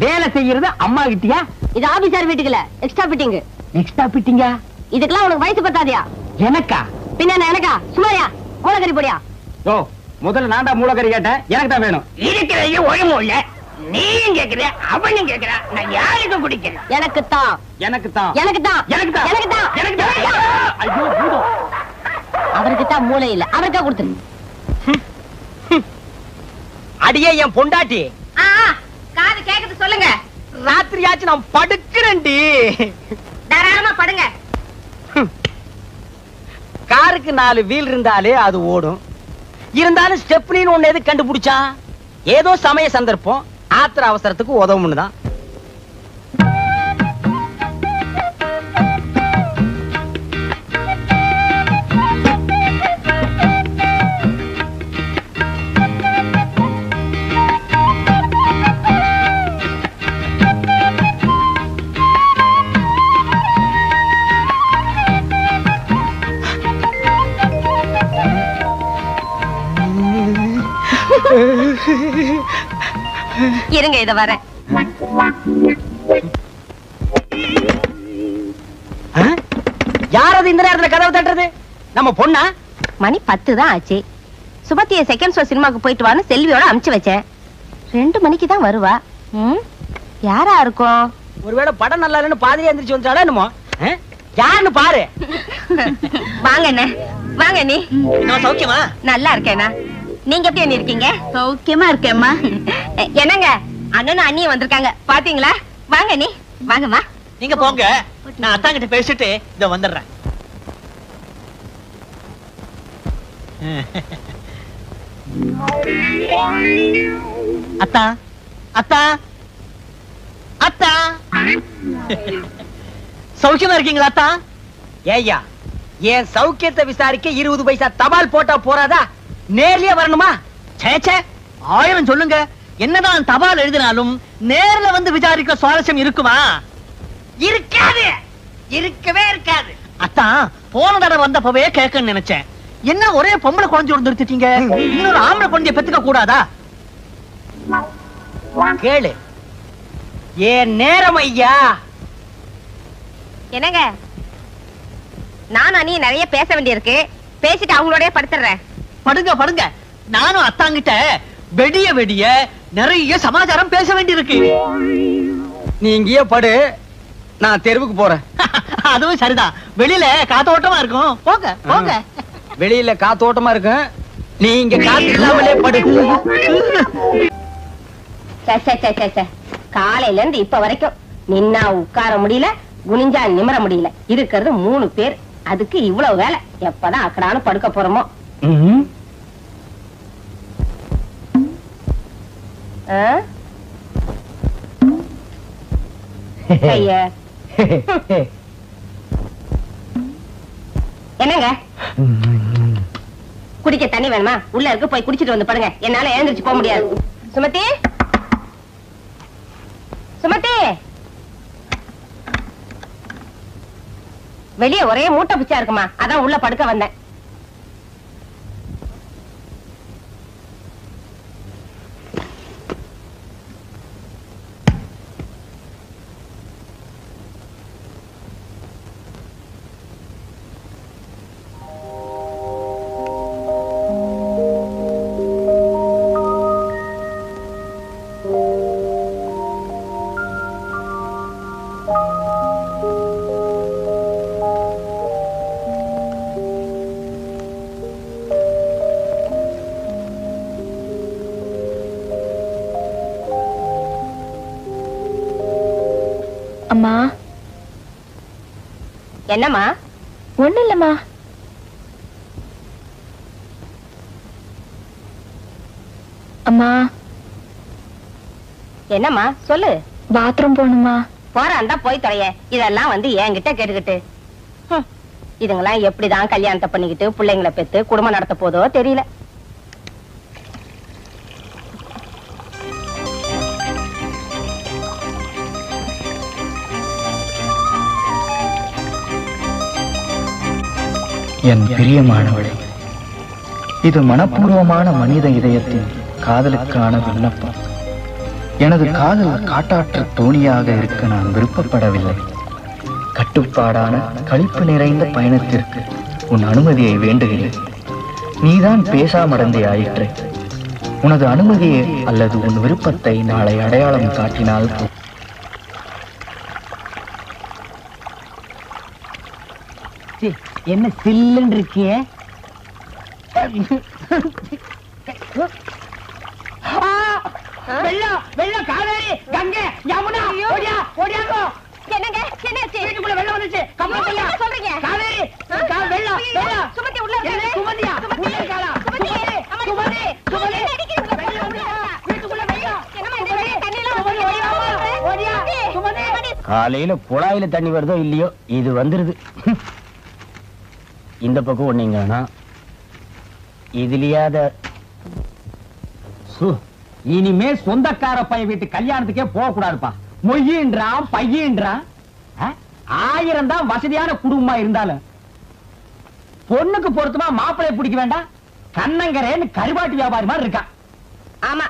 C: வேலை செய்யறது அம்மா கிட்டியா?
L: இது ஆபீசர் வீட்டுக்குல எக்ஸ்ட்ரா ஃபிட்டிங்.
C: எக்ஸ்ட்ரா ஃபிட்டிங்கா?
L: இதுக்கெல்லாம் உனக்கு வயசு பத்தாதியா?
C: எனக்கா?
L: பின்ன எனக்கா? சும்மாரியா மூலக்கறி போடியா?
C: ஓ முதல்ல நான் தான் மூலக்கறி கேட்டேன், எனக்கு தான் வேணும். இருக்கிறதையும் ஒழுங்கும் இல்ல, நீயும் கேக்குற அவனும் கேக்குற, நான் யாருக்கு குடிக்கிறேன்?
L: எனக்கு தான்.
C: எனக்கு தான்.
L: எனக்கு தான்.
C: எனக்கு தான்.
L: எனக்கு தான்.
C: எனக்கு தான். ஐயோ பூதம்.
L: அவருக்கு தான் மூளை இல்ல, அவருக்கா கொடுத்துரு.
F: அடியே என் பொண்டாட்டி,
L: காது கேக்குது சொல்லுங்க.
F: ராத்திரியாச்சு நான் படுக்கிறேன்டி.
L: தாராளமா படுங்க.
F: காருக்கு 4 வீல் இருந்தாலே அது ஓடும். இருந்தாலும் ஸ்டெப்னின்னு ஒண்ணு எது கண்டுபிடிச்சா? ஏதோ சமய சந்தர்ப்பம், ஆத்திர அவசரத்துக்கு உதவும்னு தான்.
L: இருங்க இத வரேன்.
F: யாரது இந்த நேரத்துல கதவு தட்டுறது? நம்ம பொண்ணா?
L: மணி 10 தான் ஆச்சு. சுபத்திய செகண்ட் ஷோ சினிமாக்கு போயிட்டு வான்னு செல்வியோட அனுப்பிச்சு வச்சேன். 2 மணிக்கு தான் வருவா. யாரா இருக்கும்?
F: ஒருவேளை படம் நல்லா இல்லைன்னு பாதிரியா எந்திரிச்சு வந்துட்டாளா என்னமோ? யாருன்னு பாரு.
L: வாங்க என்ன, வாங்க நீ.
F: நான் சௌக்கியமா?
L: நல்லா இருக்கேனா? நீங்க எப்படி என்ன இருக்கீங்க? சௌக்கியமா இருக்கேம்மா. என்னங்க அண்ணனும் அண்ணியும் வந்திருக்காங்க பாத்தீங்களா? வாங்க நீ, வாங்கம்மா.
F: நீங்க போங்க, நான் அத்தா கிட்ட பேசிட்டு இத வந்துடுறேன். அத்தா அத்தா அத்தா, சௌக்கியமா இருக்கீங்களா அத்தா? ஏய்யா, என் சௌக்கியத்தை விசாரிக்க 20 பைசா தபால் போட்டா போறாதா? நேர்லயே வரணுமா? சேச்சே, 1000 சொல்லுங்க. என்னதான் தபால் எழுதினாலும் நேர்ல வந்து விசாரிக்க சுவாரஸ்யம் இருக்குமா? இருக்காது, இருக்கவே இருக்காது. அத்தான் போன தடவை வந்தப்பவே கேட்கன்னு நினைச்சேன். என்ன ஒரே பொம்பளை குழந்தை நிறுத்திட்டீங்க? இன்னொரு ஆம்பளை குழந்தைய பெத்துக்க கூடாதா? கேளு, ஏன் நேரம் ஐயா.
L: என்னங்க, நானும் அண்ணி நிறைய பேச வேண்டியிருக்கு. பேசிட்டு அவங்களோடய படுத்துறேன்.
F: படுங்க படுங்க, நானும் அத்தாங்கிட்ட வெடிய வெடிய நிறைய சமாச்சாரம் பேச வேண்டியிருக்கு. நீ இங்கேயே படு, நான் தெருவுக்கு போறேன். அதுவும் சரிதான், வெளியில காத்தோட்டமா இருக்கும். போங்க போங்க. வெளியில காத்தோட்டமா இருக்கும், நீ இங்க காத்து இல்லாமலே படு.
L: காலையில இருந்து இப்ப வரைக்கும் நின்னா உட்கார முடியல, குனிஞ்சா நிமிர முடியல. இருக்கிறது 3 பேர், அதுக்கு இவ்வளவு வேலை. எப்பதான் அக்கடானு படுக்க போறோமோ. என்னங்க குடிக்க தண்ணி வேணுமா? உள்ள இருக்கு, போய் குடிச்சிட்டு வந்து படுங்க. என்னால எழுந்திருச்சு போக முடியாது. சுமதி, சுமதி, வெளியே ஒரே மூட்டை பிச்சா இருக்குமா, அதான் உள்ள படுக்க வந்தேன்.
E: அம்மா.
L: என்னம்மா?
E: ஒண்ணு இல்லம்மா. அம்மா.
L: என்னம்மா சொல்லு.
E: பாத்ரூம் போகணுமா?
L: போறான்டா போய் தொலைய. இதெல்லாம் வந்து என்கிட்ட கேட்டுக்கிட்டு இதுங்கெல்லாம் எப்படிதான் கல்யாணத்தை பண்ணிக்கிட்டு பிள்ளைங்களை பெத்து குடும்பம் நடத்த போதோ தெரியல.
M: என் பிரியமானவளே, இது மனப்பூர்வமான மனித இதயத்தின் காதலுக்கான விண்ணப்பம். எனது காதல் காட்டாற்று தோணியாக இருக்க நான் விருப்பப்படவில்லை. கட்டுப்பாடான களிப்பு நிறைந்த பயணத்திற்கு உன் அனுமதியை வேண்டுகிறேன். நீதான் பேசாமடந்தே ஆயிற்று. உனது அனுமதியை அல்லது உன் விருப்பத்தை நாளை அடையாளம் காட்டினால்
C: என்ன சில்லுன்னு இருக்கிய? வெள்ளம் வெள்ளம் காவேரி கங்கை யமுனா ஓடியா ஓடியாங்கோ.
L: என்னங்க என்னாச்சு?
C: வீட்டுக்குள்ள வெள்ளம் வந்துச்சு. கம்பளத்தையா
L: சொல்றீங்க?
C: காவேரி வெள்ளம் வெள்ளம்.
L: சுமதி உள்ள
C: என்ன
L: இருக்காங்க.
C: சுமதியா உள்ள இருக்காளா?
L: சுமதி
C: சுமதி சுமதி வீட்டுக்குள்ள வெள்ளம். ஓடியா சுமதி.
F: காலையில குழாயில தண்ணி வருதோ இல்லையோ இது வந்துருது. இந்த பக்கம் ஒண்ணீங்கன்னா இதுலயாத
B: இனிமே சொந்தக்கார பையன் வீட்டு கல்யாணத்துக்கே போக கூடாதுப்பா. மொய்யின்றான் பையன்றான். 1000 தான் வசதியான குடும்பமா இருந்தாலும் பொண்ணுக்கு பொருத்தமா மாப்பிளைய பிடிக்க வேண்டாம். கண்ணங்கரேன்னு கருவாட்டு வியாபாரி மாதிரி இருக்கான்.
L: ஆமா,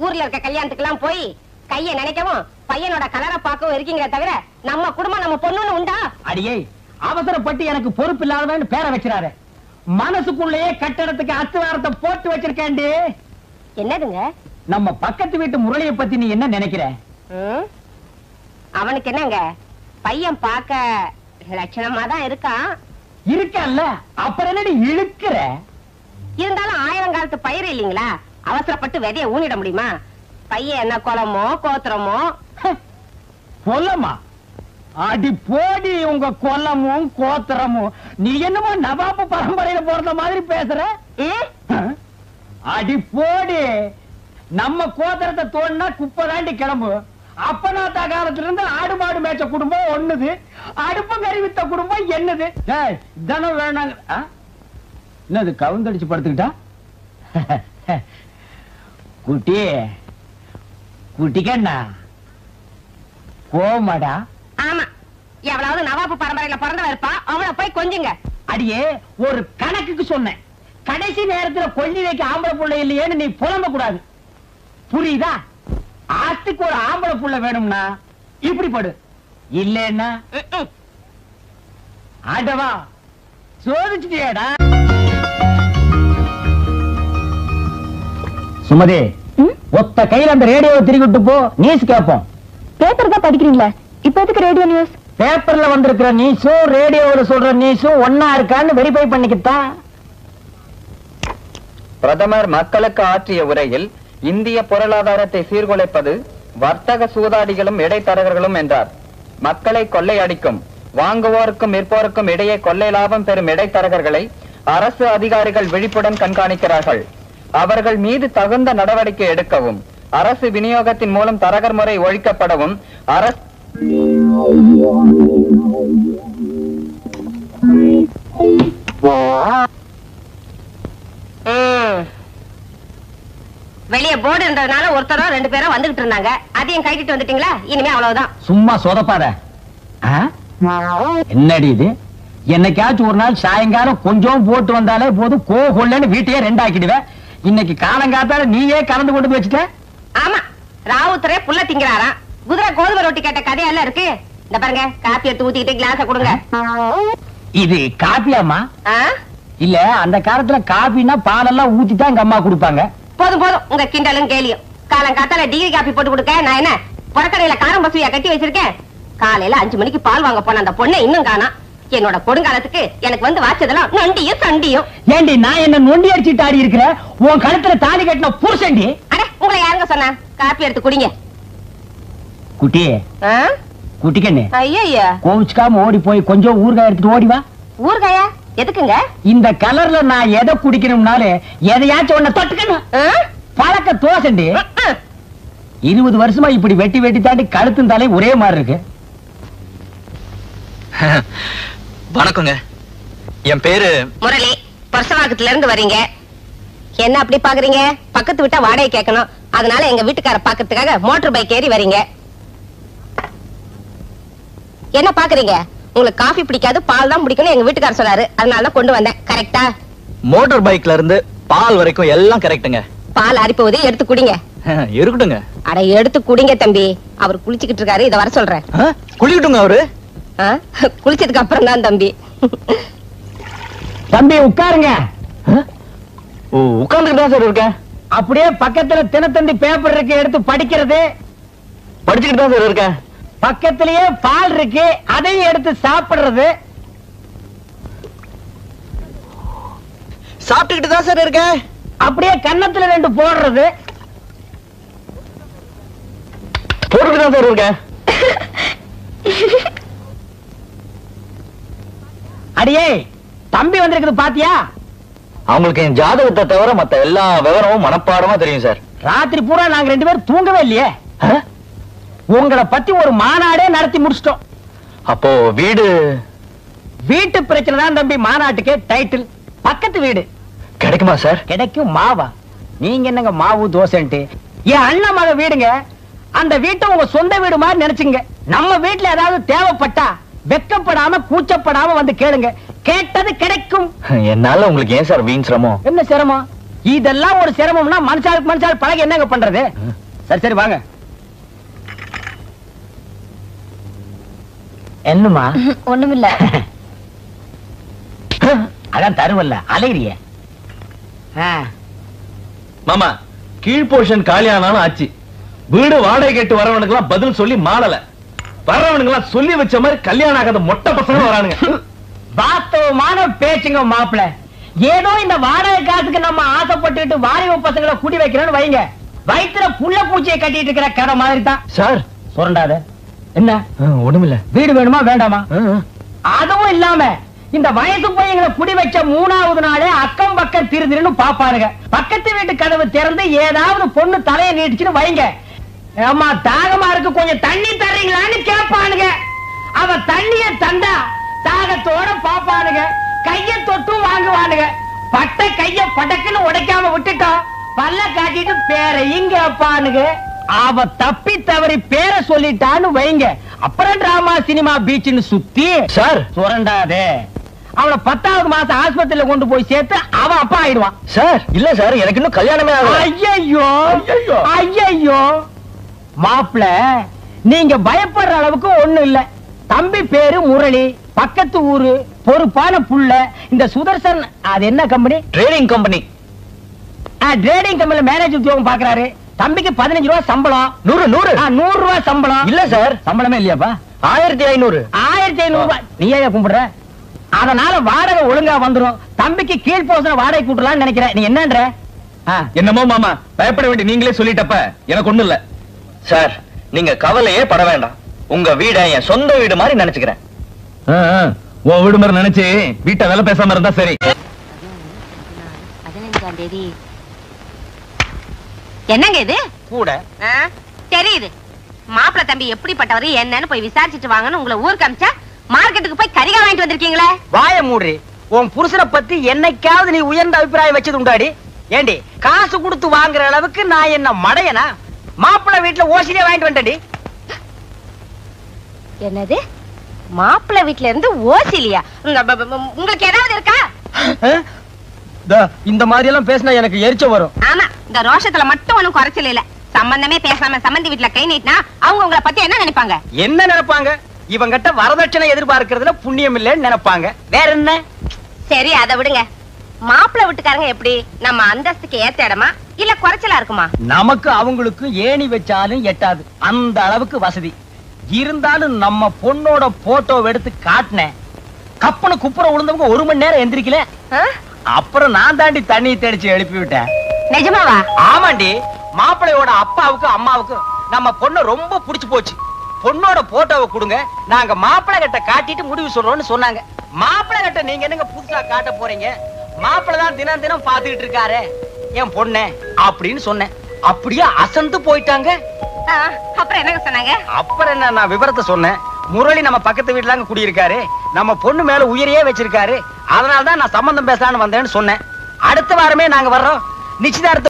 L: ஊர்ல இருக்க கல்யாணத்துக்கு எல்லாம் போய் கைய நினைக்கவும் பையனோட கலரை பார்க்கவும் இருக்கீங்க தவிர நம்ம குடும்பம் நம்ம பொண்ணுன்னு உண்டா?
B: அடியே, அவசரப்பட்டு எனக்கு பொறுப்பு இல்லாதவன்னு பேரை வச்சிடாரு. மனசுக்குள்ளேயே கட்டடத்துக்கு அத்துவாரத்தை போட்டு வச்சிருக்கேன்டி.
L: என்னதுங்க?
B: நம்ம பக்கத்து வீட்டு முரளியை பத்தி நீ என்ன நினைக்கிற?
L: அவனுக்கு என்னங்க, பையன் பார்க்க லட்சணமா தான் இருக்கான்.
B: இருக்கல்ல, அப்புறம் என்னடி இழுக்கிற?
L: இருந்தாலும் 1000 காலத்து பயிர் இல்லீங்களா, அவசரப்பட்டு விதைய ஊனிட முடியுமா? பையன் என்ன குளமோ கோத்திரமோ?
B: கொல்லமா? அடி போடி உங்க கொல்லமும் கோத்திரமும். நீ என்னமோ நவாபு பரம்பரையில போறத மாதிரி பேசுற. அடி போடி, நம்ம கோத்திரத்தை தோண்டினா குப்பை தாண்டி கிளம்பு. அப்பனாத்தா காலத்துல இருந்து ஆடு மாடு மேய்ச்ச குடும்பம் ஒண்ணுது, அடுப்பு கறி வித்த குடும்பம் என்னது? இதெல்லாம் வேணாங்க. என்னது கவுந்தடிச்சு படுத்துக்கிட்டா? குட்டி குட்டிக்கண்ணா கோமாடா.
L: ஆமா, எவ்வளவு நவாபு பரம்பரையில பிறந்தவ இருப்பா, அவளை போய் கொஞ்சுங்க.
B: அடியே, ஒரு கணக்குக்கு சொன்னேன். கடைசி நேரத்துல கொள்ளி வைக்க ஆம்பளை புள்ள இல்லையேன்னு நீ புலம்ப கூடாது, புரியுதா? ஆத்துக்கு ஒரு ஆம்பளை புள்ள வேணும்னா இப்படி படு, இல்லன்னா ஆடவா சோதிச்சுட்டியாடா. சுமதி, ஒத்த கையில அந்த ரேடியோவை திருக்கிட்டு போ, நியூஸ் கேட்போம்.
E: பேப்பர் தான் படிக்கிறீங்களா? இப்ப எதுக்கு ரேடியோ நியூஸ்?
B: பேப்பர்ல வந்திருக்கிற நியூஸும் ரேடியோவில் சொல்ற நியூஸும் ஒன்னா இருக்கான்னு வெரிஃபை பண்ணிக்கிட்டான்.
N: பிரதமர் மக்களுக்கு ஆற்றிய உரையில் இந்திய பொருளாதாரத்தை சீர்குலைப்பது வர்த்தக சூதாடிகளும் இடைத்தரகர்களும் என்றார். மக்களை கொள்ளையடிக்கும் வாங்குவோருக்கும் விற்போருக்கும் இடையே கொள்ளை லாபம் பெறும் இடைத்தரகர்களை அரசு அதிகாரிகள் விழிப்புடன் கண்காணிக்கிறார்கள். அவர்கள் மீது தகுந்த நடவடிக்கை எடுக்கவும், அரசு விநியோகத்தின் மூலம் தரகர் முறை ஒழிக்கப்படவும் அரசு
L: வெளியே போர்டு இருந்ததுனால ஒருத்தரோ 2 பேரோ வந்துகிட்டு இருந்தாங்க. அதையும் கைட்டிட்டு வந்துட்டீங்களா? இனிமே அவ்வளவுதான்.
B: சும்மா சொதப்பாத. என்னடி இது? என்னைக்காச்சும் ஒரு நாள் சாயங்காலம் கொஞ்சம் போட்டு வந்தாலே போதும், கொள்ளன்னு வீட்டையே 2 ஆக்கிடுவேன். இன்னைக்கு காலங்காத்தால நீயே கலந்து கொண்டு வச்சுட்ட.
L: ஆமா, ராவுத்தரே புள்ள திங்கிறாராம். குதிரை கோதுமை ரொட்டி கேட்ட கதையெல்லாம் இருக்கு. இந்த பாருங்க, காப்பி எடுத்து ஊத்திக்கிட்டு கிளாஸ கொடுங்க.
B: இது காப்பியாமா? இல்ல, அந்த காலத்துல காப்பினா பாலெல்லாம் ஊத்திதான் எங்க அம்மா கொடுப்பாங்க.
L: போதும் போதும், உங்க கிண்டலும் கேலியும். காலங்காத்தால டிகிரி காப்பி போட்டு கொடுக்க நான் என்ன புறக்கடையில காரம் பசுவியா கட்டி வச்சிருக்கேன்? காலையில 5 மணிக்கு பால் வாங்க போன அந்த பொண்ணை இன்னும் காணா. என்னோட கொடுங்காலத்துக்கு எனக்கு வந்து வாச்சதெல்லாம் நொண்டியும் சண்டியும். ஏண்டி, நான் என்ன நொண்டி அடிச்சுட்டு ஆடி இருக்கிறேன்? உன் கழுத்துல தாலி கட்டின புருஷண்டி. அட, உங்களை யாருங்க சொன்னா? காப்பி எடுத்து குடிங்க.
B: குட்டி குட்டிக்கண்ணு,
L: ஐயா
B: கோவிச்சுக்காம ஓடி போய் கொஞ்சம் ஊறுகாய் எடுத்துட்டு ஓடி வா.
L: ஊறுகாயா? எதுக்குங்க?
B: இந்த கலர்ல நான் எதை குடிக்கணும்னாலே எதையாச்சும் ஒண்ணு தொட்டுக்கணும். பழக்க தோசண்டி. 20 வருஷமா இப்படி வெட்டி வெட்டி தாண்டி கழுத்தும் தலை ஒரே மாதிரி இருக்கு.
N: வணக்கங்க, என் பேரு
L: முரளி. பர்சவாக்கத்துல இருந்து வரீங்க. என்ன அப்படி பாக்குறீங்க? பக்கத்து விட்டா வாடகை கேட்கணும், அதனால எங்க வீட்டுக்கார பாக்கிறதுக்காக மோட்டார் பைக் ஏறி வரீங்க. என்ன பாக்குறீங்க? உங்களுக்கு காஃபி பிடிக்காது, பால் தான் பிடிக்கணும் எங்க வீட்டுக்கார சொன்னாரு, அதனால தான் கொண்டு வந்தேன். கரெக்டா?
N: மோட்டார் பைக்ல இருந்து பால் வரைக்கும் எல்லாம் கரெக்ட்டுங்க.
L: பால் அரிப்போது எடுத்து குடிங்க.
M: இருக்கட்டுங்க.
L: அட எடுத்து குடிங்க தம்பி. அவர் குளிச்சுக்கிட்டு இருக்காரு, இத வர சொல்றேன்.
M: குளிக்கட்டுங்க அவரு.
L: குளிச்சதுக்கு அப்புறம் தான் தம்பி.
C: தம்பி உட்காருங்க.
M: உட்கார்ந்துட்டு தான் சார் இருக்கேன்.
C: அப்படியே பக்கத்துல தினத்தந்தி பேப்பர் இருக்கு, எடுத்து படிக்கிறது.
M: படிச்சுக்கிட்டு தான் சார் இருக்கேன்.
C: பக்கத்திலேயே பால் இருக்கு, அதையும் எடுத்து சாப்பிடுறது.
M: சாப்பிட்டுக்கிட்டு தான் சார் இருக்கேன்.
C: அப்படியே கன்னத்துல 2 போடுறது.
M: போட்டுக்கிட்டு தான் சார் இருக்கேன்.
C: அடியே தம்பி வந்திருக்குது பாத்தியா?
M: அவங்களுக்கு என் ஜாதகத்தை தவிர மத்த எல்லா விவரமும் மனப்பாடமா தெரியும் சார்.
C: ராத்திரி பூரா நாங்க 2 பேரும் தூங்கவே இல்லையே. உங்களை பத்தி ஒரு மாநாடே நடத்தி முடிச்சிட்டோம்.
M: அப்போ
C: வீட்டு பிரச்சனை தான் தம்பி மாநாட்டுக்கு டைட்டில். பக்கத்து வீடு
M: கிடைக்குமா சார்?
C: கிடைக்கும். மாவா? நீங்க என்னங்க மாவு தோசைன்ட்டு? என் அண்ணன் மக வீடுங்க. அந்த வீட்டை உங்க சொந்த வீடு மாதிரி நினைச்சுங்க. நம்ம வீட்டுல ஏதாவது தேவைப்பட்டா வெக்கப்படாம கூச்சப்படாம வந்து கேளுங்க, கேட்டது கிடைக்கும்.
M: என்னால உங்களுக்கு ஏன் சார் வீண் சிரமம்?
C: என்ன சிரமம்? இதெல்லாம் ஒரு சிரமம்னா மனுஷாளுக்கு பழக என்னங்க பண்றது? சரி சரி வாங்க. என்னமா?
E: ஒண்ணுமில்ல.
C: அதான் தருவல்ல, அலையிறிய.
O: மாமா, கீழ் போர்ஷன் காலியானாலும் ஆச்சு. வீடு வாடகை கேட்டு வரவனுக்கு எல்லாம் பதில் சொல்லி மாளல. வர்றவனுக்கு எல்லாம் சொல்லி வச்ச மாதிரி கல்யாணம் ஆகாத மொட்டை பசங்க வரானுங்க.
C: வாஸ்தவமான பேச்சுங்க மாப்பிள்ள. ஏதோ இந்த வாடகை காசுக்கு நம்ம ஆசைப்பட்டுட்டு வாலிப பசங்களை கூட்டி வைக்கிறோம்னு வைங்க, வயிற்றுல புள்ள பூச்சியை கட்டிட்டு இருக்கிற கடை மாதிரி தான்
M: சார்.
C: சுரண்டாத. என்ன?
M: ஒண்ணுமில்ல.
C: வீடு வேணுமா வேண்டாமா? அதுவும் இல்லாம இந்த வயசு பையங்களை குடி வச்ச 3வது நாளே அக்கம் பக்கம் திருந்துன்னு பாப்பாருங்க. பக்கத்து வீட்டு கதவு திறந்து ஏதாவது பொண்ணு தலையை நீட்டிச்சுன்னு வைங்க, அம்மா தாகமா இருக்கு கொஞ்சம் தண்ணி தர்றீங்களான்னு கேட்பானுங்க. அவ தண்ணிய தந்தா தாகத்தோட பாப்பானுங்க, கைய தொட்டும் வாங்குவானுங்க. பட்ட கைய படக்குன்னு உடைக்காம விட்டுட்டோம், பல்ல காட்டிட்டு பேரையும் கேட்பானுங்க. அவ தப்பி தவறி பேரை சொல்லிட்டான்னு வைங்க, அப்புறம் டிராமா சினிமா பீச்சுன்னு சுத்தி
M: சார்
C: சுரண்டாதே. அவளை 10வது மாசம் ஆஸ்பத்திரியில கொண்டு போய் சேர்த்து அவன் அப்பா ஆயிடுவான்.
M: சார் இல்ல சார், எனக்கு இன்னும் கல்யாணமே ஆகல.
C: ஐயோ ஐயோ மாப்பிள, நீங்க பயப்படுற அளவுக்கு ஒண்ணு இல்ல. தம்பி பேரு முரளி, பக்கத்து ஊரு, பொறுப்பான புள்ள. இந்த சுதர்சன் அது என்ன கம்பெனி?
M: Trading company.
C: ட்ரேடிங் கம்பெனில மேனேஜர் உத்தியோகம் பாக்குறாரு. தம்பிக்கு 15 ரூபாய் சம்பளம். 100 ரூபாய் சம்பளம்.
M: இல்ல சார்,
C: சம்பளமே இல்லையாப்பா?
M: 1500.
C: 1500 ரூபாய். நீ ஏன் கும்பிடுற? அதனால வாடகை ஒழுங்கா வந்துரும். தம்பிக்கு கீழ் போசன வாடகை கூட்டலாம்னு நினைக்கிறேன். நீ என்னன்ற?
O: என்னமோ மாமா, பயப்பட வேண்டிய நீங்களே சொல்லிட்டப்ப எனக்கு ஒண்ணு இல்ல.
M: சார் நீங்க கவலையே பட வேண்டாம். உங்க வீட என் சொந்த வீடு மாதிரி நினைச்சுக்கிறேன்.
O: உன் வீடு மாதிரி நினைச்சு வீட்டை வேலை பேசாம இருந்தா சரி.
L: 15ஆம் தேதி என்னங்க இது?
C: கூட
L: தெரியுது. மாப்பிள்ள தம்பி எப்படிப்பட்டவரு என்னன்னு போய் விசாரிச்சுட்டு வாங்கன்னு உங்களை ஊருக்கு அமிச்சா மார்க்கெட்டுக்கு போய் கறிகா வாங்கிட்டு வந்திருக்கீங்களே.
C: வாய மூடி. உன் புருஷனை பத்தி என்னைக்காவது நீ உயர்ந்த அபிப்பிராயம் வச்சது உண்டாடி? ஏண்டி காசு கொடுத்து வாங்குற அளவுக்கு நான் என்ன மடையனா? மாப்பிள்ள வீட்டுல ஓசிலே வாங்கிட்டு வந்துட்டடி.
L: என்னது? மாப்பிள்ள வீட்டுல இருந்து ஓசிலியா? உங்களுக்கு ஏதாவது இருக்கா?
C: இந்த மாதிரி எல்லாம் பேசினா எனக்கு எரிச்ச வரும்.
L: ஆமா, இந்த ரோஷத்துல மட்டும் ஒண்ணும் குறைச்சல இல்ல. சம்பந்தமே பேசாம சம்பந்தி வீட்டுல கை நீட்டினா அவங்க உங்களை பத்தி என்ன நினைப்பாங்க?
C: என்ன நினைப்பாங்க? இவங்கிட்ட வரதட்சணை எதிர்பார்க்கறதுல புண்ணியம் இல்லைன்னு நினைப்பாங்க. வேற என்ன?
L: சரி அதை விடுங்க. மாப்பிள்ள வீட்டுக்காரங்க எப்படி? நம்ம அந்தஸ்துக்கு ஏத்த இடமா இல்ல குறைச்சலா இருக்குமா?
C: நமக்கு அவங்களுக்கு ஏணி வச்சாலும் எட்டாது, அந்த அளவுக்கு வசதி இருந்தாலும் நம்ம பொண்ணோட போட்டோ எடுத்து காட்டினேன். கப்பனு குப்புற விழுந்தவங்க 1 மணி நேரம் எந்திரிக்கல. அப்புறம் நான் தாண்டி தண்ணி தெளிச்சு எழுப்பி விட்டேன்.
L: நிஜமாவா?
C: ஆமாண்டி. மாப்பிள்ளையோட அப்பாவுக்கு அம்மாவுக்கு நம்ம பொண்ணு ரொம்ப பிடிச்சு போச்சு. பொண்ணோட போட்டோவை கொடுங்க, நாங்க மாப்பிள்ளை கிட்ட காட்டிட்டு முடிவு சொல்றோம்னு சொன்னாங்க. மாப்பிள்ளை கிட்ட நீங்க என்னங்க புதுசா காட்ட போறீங்க? மாப்பிள்ளை தான் தினம் தினம் பாத்துக்கிட்டு இருக்காரு என் பொண்ணு அப்படின்னு சொன்னேன். அப்படியே அசந்து போயிட்டாங்க.
L: அப்புறம் என்னங்க சொன்னாங்க?
C: அப்புறம் என்ன, நான் விவரத்தை சொன்னேன். முரளி நம்ம பக்கத்து வீட்டுல தாங்க குடியிருக்காரு, நம்ம பொண்ணு மேல உயிரையே வச்சிருக்காரு, அதனாலதான் நான் சம்பந்தம் பேசலான்னு வந்தேன்னு சொன்னேன். அடுத்த வாரமே நாங்க வர்றோம். நிச்சயதார்த்த